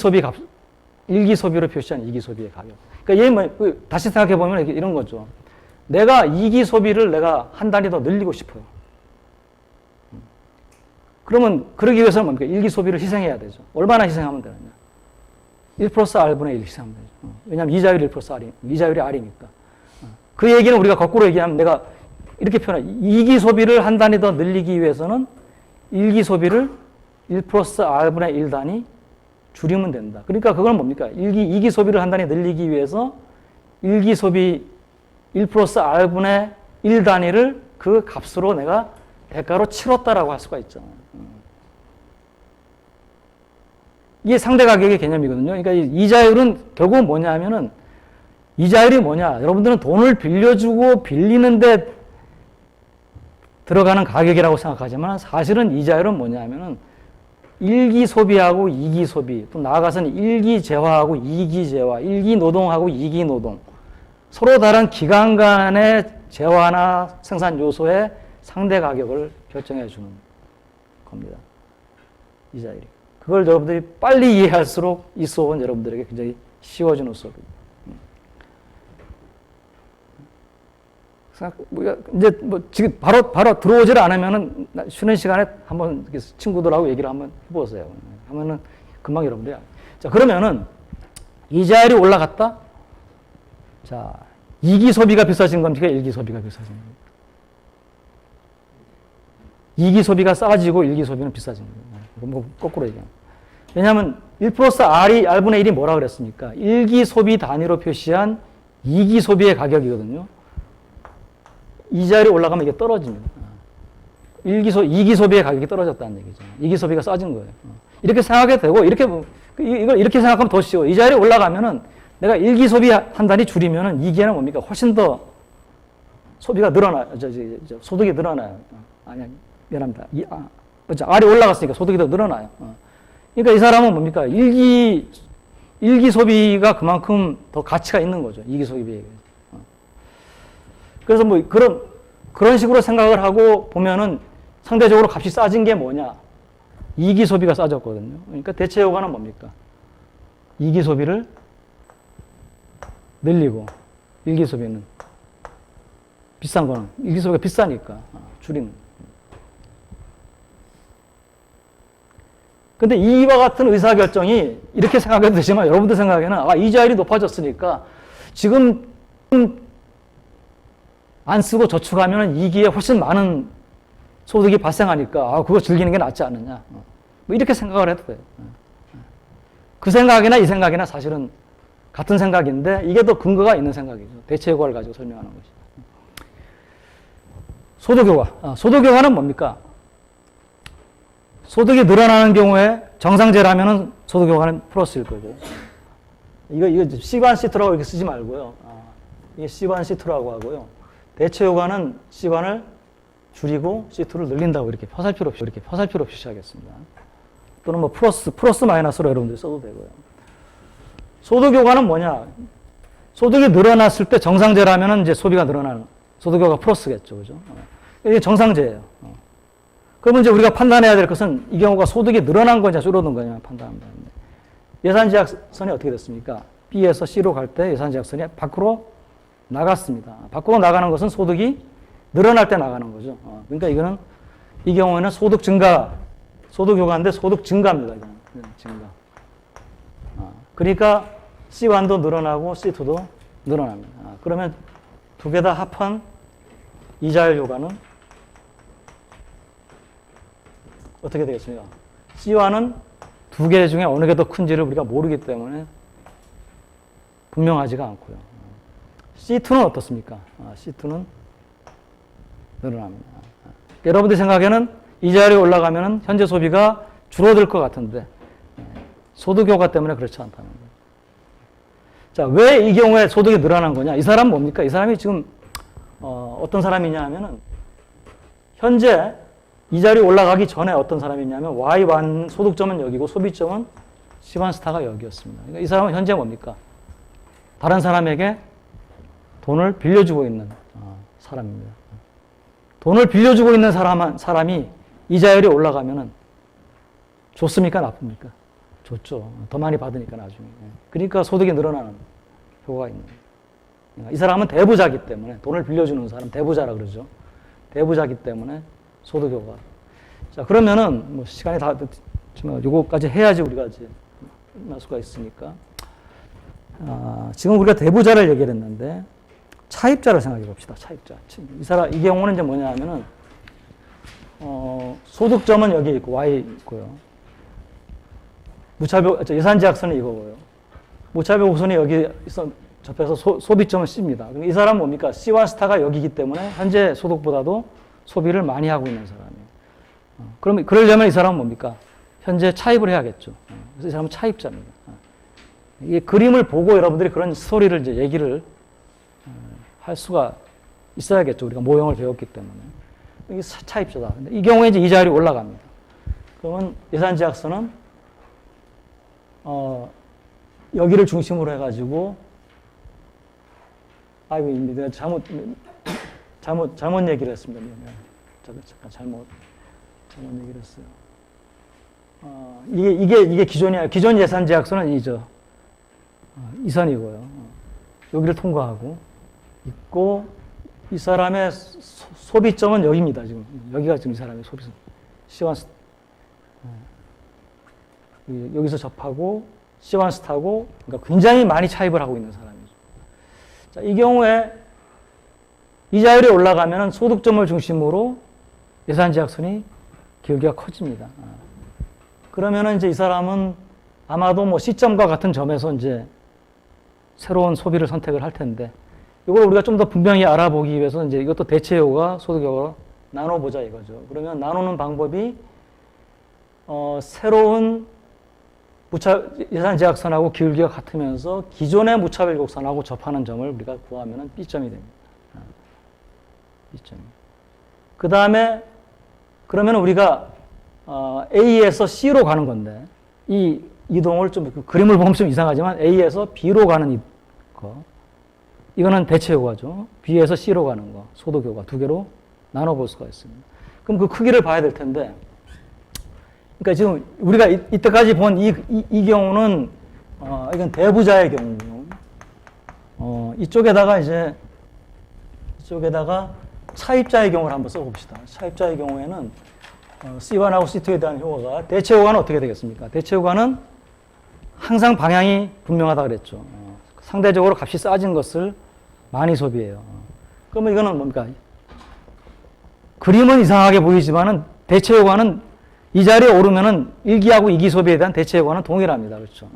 소비로 표시한 2기 소비의 가격. 그러니까 다시 생각해 보면 이런 거죠. 내가 2기 소비를 내가 한 단위 더 늘리고 싶어요. 그러면 그러기 위해서는 뭡니까? 1기 소비를 희생해야 되죠. 얼마나 희생하면 되느냐? 1 플러스 R분의 1 희생하면 되죠. 왜냐하면 이자율이 1 플러스 R이, 이자율이 R이니까. 그 얘기는 우리가 거꾸로 얘기하면 내가 이렇게 표현해. 2기 소비를 한 단위 더 늘리기 위해서는 1기 소비를 1 플러스 R분의 1 단위 줄이면 된다. 그러니까 그건 뭡니까? 2기 소비를 한 단위 늘리기 위해서 1기 소비 1 플러스 R분의 1 단위를 그 값으로 내가 대가로 치렀다라고 할 수가 있잖아요. 이게 상대 가격의 개념이거든요. 그러니까 이자율은 결국은 뭐냐 하면은 이자율이 뭐냐? 여러분들은 돈을 빌려주고 빌리는데 들어가는 가격이라고 생각하지만 사실은 이자율은 뭐냐 하면은 1기 소비하고 2기 소비, 또 나아가서는 1기 재화하고 2기 재화, 1기 노동하고 2기 노동, 서로 다른 기간 간의 재화나 생산 요소의 상대 가격을 결정해 주는 겁니다. 이자율이. 그걸 여러분들이 빨리 이해할수록 이 수업은 여러분들에게 굉장히 쉬워지는 수업입니다. 이제 지금 바로 들어오질 않으면은 쉬는 시간에 한번 친구들하고 얘기를 한번 해보세요. 하면은 금방 여러분들이. 자, 그러면은 이자율이 올라갔다? 자, 2기 소비가 비싸진 겁니까? 1기 소비가 비싸진 겁니까? 2기 소비가 싸지고 1기 소비는 비싸진 거예요. 거꾸로 얘기하면. 왜냐하면 1 플러스 R분의 1이 뭐라 그랬습니까? 1기 소비 단위로 표시한 2기 소비의 가격이거든요. 이자율이 올라가면 이게 떨어집니다. 2기 소비의 가격이 떨어졌다는 얘기죠. 2기 소비가 싸진 거예요. 이렇게 생각해도 되고, 이걸 이렇게 생각하면 더 쉬워. 이자율이 올라가면은 내가 1기 소비 한 단위 줄이면은 2기에는 뭡니까? 훨씬 더 소비가 늘어나요. 소득이 늘어나요. 아니야, 미안합니다. R이 올라갔으니까 소득이 더 늘어나요. 그러니까 이 사람은 뭡니까? 1기 소비가 그만큼 더 가치가 있는 거죠. 2기 소비에 비해. 그래서 뭐 그런 식으로 생각을 하고 보면은 상대적으로 값이 싸진 게 뭐냐? 2기 소비가 싸졌거든요. 그러니까 대체 효과는 뭡니까? 2기 소비를 늘리고 1기 소비는 비싼 거는 1기 소비가 비싸니까 줄이는. 근데 이와 같은 의사결정이 이렇게 생각해도 되지만 여러분들 생각에는 이자율이 높아졌으니까 지금 안 쓰고 저축하면 2기에 훨씬 많은 소득이 발생하니까 그거 즐기는 게 낫지 않느냐. 뭐 이렇게 생각을 해도 돼요. 그 생각이나 이 생각이나 사실은 같은 생각인데 이게 더 근거가 있는 생각이죠. 대체 효과를 가지고 설명하는 것이. 소득 효과. 소득 효과는 뭡니까? 소득이 늘어나는 경우에 정상제라면은 소득 효과는 플러스일 거고. 이거 C1, C2라고 이렇게 쓰지 말고요. 이게 C1, C2라고 하고요. 대체 효과는 C1을 줄이고 C2를 늘린다고 이렇게 화살표로 표시하겠습니다. 또는 뭐 플러스 마이너스로 여러분들이 써도 되고요. 소득 효과는 뭐냐? 소득이 늘어났을 때 정상제라면은 이제 소비가 늘어나는 소득 효과 플러스겠죠. 그죠? 이게 정상제예요. 그러면 이제 우리가 판단해야 될 것은 이 경우가 소득이 늘어난 거냐 줄어든 거냐 판단합니다. 예산제약선이 어떻게 됐습니까? B에서 C로 갈 때 예산제약선이 밖으로 나갔습니다. 밖으로 나가는 것은 소득이 늘어날 때 나가는 거죠. 그러니까 이거는 이 경우에는 소득 증가, 소득 효과인데 소득 증가입니다. 이거는 증가. 그러니까 C1도 늘어나고 C2도 늘어납니다. 그러면 두 개 다 합한 이자율 효과는 어떻게 되겠습니까? C와는 두 개 중에 어느 게 더 큰지를 우리가 모르기 때문에 분명하지가 않고요. C2는 어떻습니까? C2는 늘어납니다. 여러분들 생각에는 이자율이 올라가면 현재 소비가 줄어들 것 같은데 소득 효과 때문에 그렇지 않다는 거예요. 자, 왜 이 경우에 소득이 늘어난 거냐? 이 사람은 뭡니까? 이 사람이 지금 어떤 사람이냐 하면은 현재 이자율이 올라가기 전에 어떤 사람이냐면 Y1 소득점은 여기고 소비점은 C1 스타가 여기였습니다. 그러니까 이 사람은 현재 뭡니까? 다른 사람에게 돈을 빌려주고 있는 사람입니다. 돈을 빌려주고 있는 사람이 이자율이 올라가면은 좋습니까? 나쁩니까? 좋죠. 더 많이 받으니까 나중에. 그러니까 소득이 늘어나는 효과가 있는 거예요. 이 사람은 대부자기 때문에 돈을 빌려주는 사람 대부자라 그러죠. 대부자기 때문에 소득 효과. 자, 그러면은 뭐 시간이 다 됐지만 요거까지 해야지 우리가 이제 끝날 수가 있으니까. 지금 우리가 대부자를 얘기를 했는데 차입자를 생각해 봅시다. 차입자. 이 경우는 이제 뭐냐 하면은 소득점은 여기 있고 Y 있고요. 예산제약선은 이거고요. 무차별 곡선이 여기 접해서 소비점은 C입니다. 이 사람은 뭡니까? C와 스타가 여기이기 때문에 현재 소득보다도 소비를 많이 하고 있는 사람이에요. 그럼 그러려면 이 사람은 뭡니까? 현재 차입을 해야겠죠. 그래서 이 사람은 차입자입니다. 이 그림을 보고 여러분들이 그런 스토리를 이제 얘기를 할 수가 있어야겠죠. 우리가 모형을 배웠기 때문에. 이게 차입자다. 근데 이 경우에 이제 이자율이 올라갑니다. 그러면 예산제약선은 여기를 중심으로 해가지고 아이고 내가 잘못 얘기를 했습니다. 잠깐 잘못 얘기를 했어요. 이게 기존이야. 기존 예산제약선은 이 선이고요. 여기를 통과하고 있고 이 사람의 소비점은 여기입니다. 지금 여기가 지금 이 사람의 소비점. C1 여기서 접하고 C1 스타고 그러니까 굉장히 많이 차입을 하고 있는 사람이죠. 자, 이 경우에 이자율이 올라가면 소득점을 중심으로 예산제약선이 기울기가 커집니다. 그러면은 이제 이 사람은 아마도 뭐 C점과 같은 점에서 이제 새로운 소비를 선택을 할 텐데 이걸 우리가 좀 더 분명히 알아보기 위해서 이제 이것도 대체효과, 소득효과로 나눠보자 이거죠. 그러면 나누는 방법이 새로운 예산제약선하고 기울기가 같으면서 기존의 무차별 곡선하고 접하는 점을 우리가 구하면 B점이 됩니다. B점. 그 다음에 그러면 우리가 A에서 C로 가는 건데 이 이동을 좀 그림을 보면 좀 이상하지만 A에서 B로 가는 거 이거는 대체 효과죠. B에서 C로 가는 거 소득 효과 두 개로 나눠볼 수가 있습니다. 그럼 그 크기를 봐야 될 텐데 그러니까 지금 우리가 이때까지 본 이 경우는 이건 대부자의 경우 이쪽에다가 차입자의 경우를 한번 써봅시다. 차입자의 경우에는 C1하고 C2에 대한 효과가 대체 효과는 어떻게 되겠습니까? 대체 효과는 항상 방향이 분명하다 그랬죠. 상대적으로 값이 싸진 것을 많이 소비해요. 그러면 이거는 뭡니까? 그림은 이상하게 보이지만은 대체 효과는 이 자리에 오르면은 1기하고 2기 소비에 대한 대체 효과는 동일합니다. 그렇죠.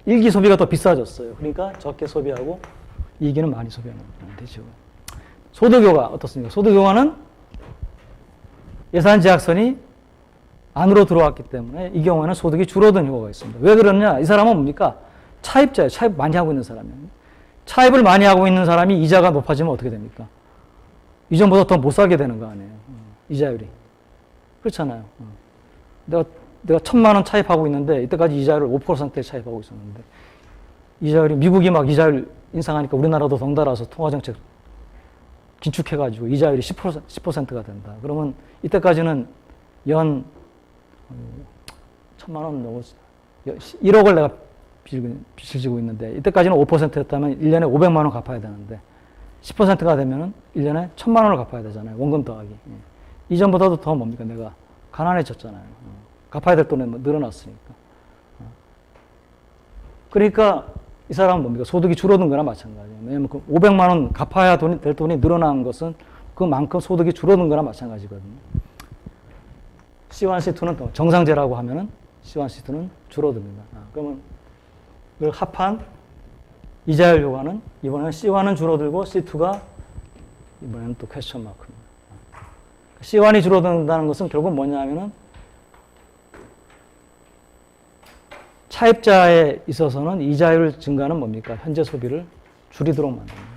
1기 소비가 더 비싸졌어요. 그러니까 적게 소비하고 2기는 많이 소비하는 대체 효과. 소득 효과 어떻습니까? 소득 효과는 예산 제약선이 안으로 들어왔기 때문에 이 경우에는 소득이 줄어든 효과가 있습니다. 왜 그러냐? 이 사람은 뭡니까? 차입자예요. 차입 많이 하고 있는 사람이에요. 차입을 많이 하고 있는 사람이 이자가 높아지면 어떻게 됩니까? 이전보다 더 못 살게 되는 거 아니에요. 이자율이. 그렇잖아요. 내가 1,000만 원 차입하고 있는데 이때까지 이자율을 5%에 차입하고 있었는데 이자율이 미국이 막 이자율 인상하니까 우리나라도 덩달아서 통화정책 긴축해가지고 이자율이 10%가 된다. 그러면 이때까지는 연 1,000만 원 넘어 1억을 내가 빚을 지고 있는데 이때까지는 5%였다면 1년에 500만 원 갚아야 되는데 10%가 되면은 1년에 1,000만 원을 갚아야 되잖아요. 원금 더하기. 이전보다도 더 뭡니까? 내가 가난해졌잖아요. 갚아야 될 돈이 늘어났으니까. 그러니까 이 사람은 뭡니까? 소득이 줄어든 거나 마찬가지예요. 왜냐하면 그 500만 원 갚아야 될 돈이 늘어난 것은 그만큼 소득이 줄어든 거나 마찬가지거든요. C1, C2는 또 정상제라고 하면은 C1, C2는 줄어듭니다. 그러면 이걸 합한 이자율 효과는 이번에는 C1은 줄어들고 C2가 이번에는 또 퀘스천 마크입니다. C1이 줄어든다는 것은 결국 뭐냐 하면은 차입자에 있어서는 이자율 증가는 뭡니까? 현재 소비를 줄이도록 만듭니다.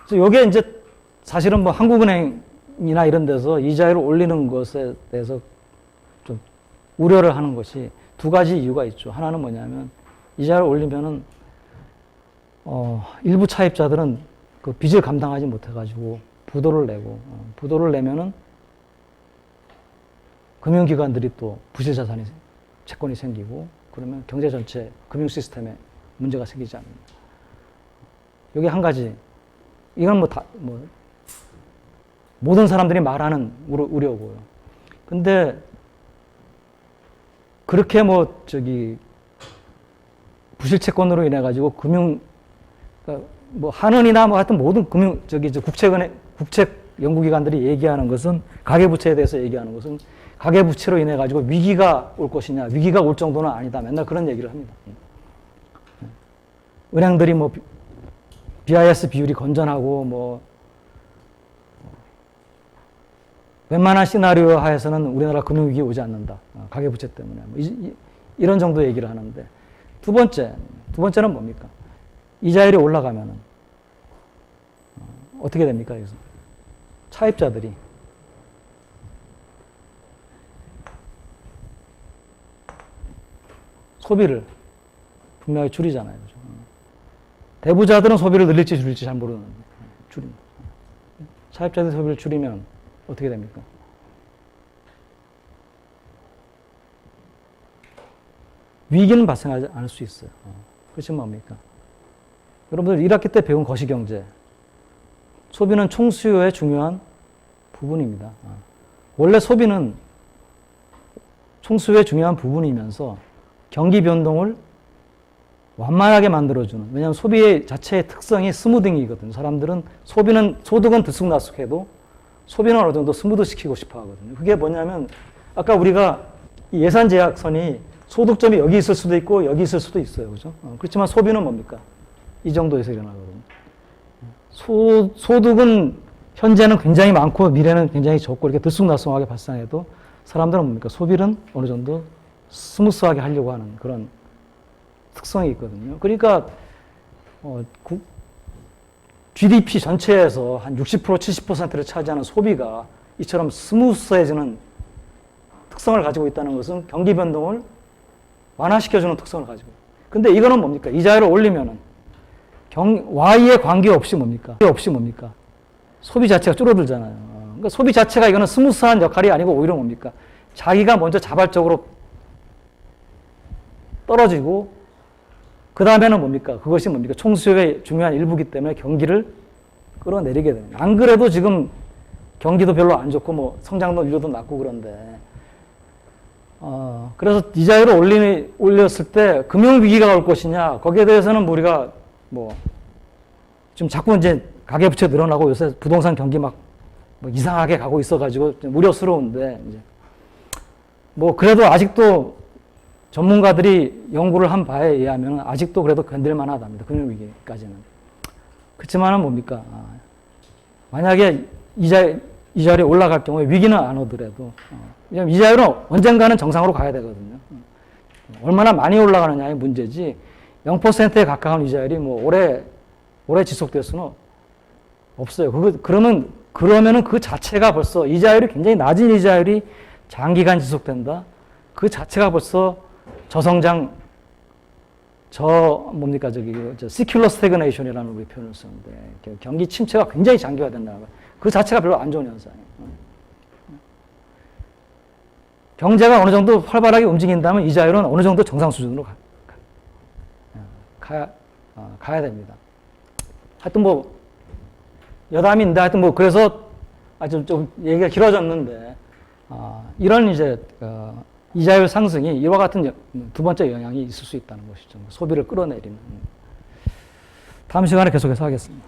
그래서 이게 이제 사실은 뭐 한국은행이나 이런 데서 이자율을 올리는 것에 대해서 좀 우려를 하는 것이 두 가지 이유가 있죠. 하나는 뭐냐면 이자율을 올리면은 일부 차입자들은 그 빚을 감당하지 못해가지고 부도를 내고 부도를 내면은 금융기관들이 또 부실 자산이 채권이 생기고 그러면 경제 전체 금융 시스템에 문제가 생기지 않습니다. 이게 한 가지. 이건 모든 사람들이 말하는 우려고요. 근데 그렇게 부실 채권으로 인해 가지고 그러니까 한은이나 하여튼 모든 국책 연구기관들이 얘기하는 것은 가계부채에 대해서 얘기하는 것은 가계부채로 인해 가지고 위기가 올 것이냐, 위기가 올 정도는 아니다. 맨날 그런 얘기를 합니다. 은행들이 BIS 비율이 건전하고 웬만한 시나리오 하에서는 우리나라 금융위기 오지 않는다. 가계부채 때문에. 이런 정도 얘기를 하는데 두 번째는 뭡니까? 이자율이 올라가면은 어떻게 됩니까? 여기서 차입자들이 소비를 분명히 줄이잖아요. 그렇죠? 대부자들은 소비를 늘릴지 줄일지 잘 모르는데 줄입니다. 차입자들 소비를 줄이면 어떻게 됩니까? 위기는 발생하지 않을 수 있어요. 그렇지 뭡니까? 여러분들 1학기 때 배운 거시경제. 소비는 총수요의 중요한 부분입니다. 원래 소비는 총수요의 중요한 부분이면서 경기 변동을 완만하게 만들어주는. 왜냐하면 소비 자체의 특성이 스무딩이거든요. 사람들은 소득은 들쑥날쑥해도 소비는 어느 정도 스무드 시키고 싶어 하거든요. 그게 뭐냐면 아까 우리가 예산 제약선이 소득점이 여기 있을 수도 있고 여기 있을 수도 있어요. 그죠? 그렇지만 소비는 뭡니까? 이 정도에서 일어나거든요. 소득은 현재는 굉장히 많고 미래는 굉장히 적고 이렇게 들쑥날쑥하게 발생해도 사람들은 뭡니까? 소비는 어느 정도 스무스하게 하려고 하는 그런 특성이 있거든요. 그러니까 GDP 전체에서 한 60%, 70%를 차지하는 소비가 이처럼 스무스해지는 특성을 가지고 있다는 것은 경기 변동을 완화시켜주는 특성을 가지고 있어요. 근데 이거는 뭡니까? 이자율을 올리면은 Y에 관계없이 뭡니까? 소비 자체가 줄어들잖아요. 그러니까 소비 자체가 이거는 스무스한 역할이 아니고 오히려 뭡니까? 자기가 먼저 자발적으로 떨어지고 그 다음에는 뭡니까? 그것이 뭡니까? 총수요의 중요한 일부이기 때문에 경기를 끌어내리게 됩니다. 안 그래도 지금 경기도 별로 안 좋고 성장도 인류도 낮고 그런데 그래서 이자율을 올렸을 때 금융위기가 올 것이냐 거기에 대해서는 우리가 좀 자꾸 이제 가계부채 늘어나고 요새 부동산 경기 막 뭐 이상하게 가고 있어가지고 좀 우려스러운데, 이제 뭐 그래도 아직도 전문가들이 연구를 한 바에 의하면 아직도 그래도 견딜만 하답니다. 금융위기까지는. 그렇지만은 뭡니까? 만약에 이자율이 올라갈 경우에 위기는 안 오더라도, 이자율은 언젠가는 정상으로 가야 되거든요. 얼마나 많이 올라가느냐의 문제지, 0%에 가까운 이자율이 뭐 오래 지속될 수는 없어요. 그러면은 그 자체가 벌써 이자율이 굉장히 낮은 이자율이 장기간 지속된다. 그 자체가 벌써 저성장, 시큘러 스태그네이션이라는 우리 표현을 쓰는데, 경기 침체가 굉장히 장기화된다는 거예요. 그 자체가 별로 안 좋은 현상이에요. 경제가 어느 정도 활발하게 움직인다면 이자율은 어느 정도 정상 수준으로 가야 됩니다. 하여튼 뭐, 여담인데, 하여튼 뭐, 그래서 좀 얘기가 길어졌는데, 이런 이자율 상승이 이와 같은 두 번째 영향이 있을 수 있다는 것이죠. 소비를 끌어내리는. 다음 시간에 계속해서 하겠습니다.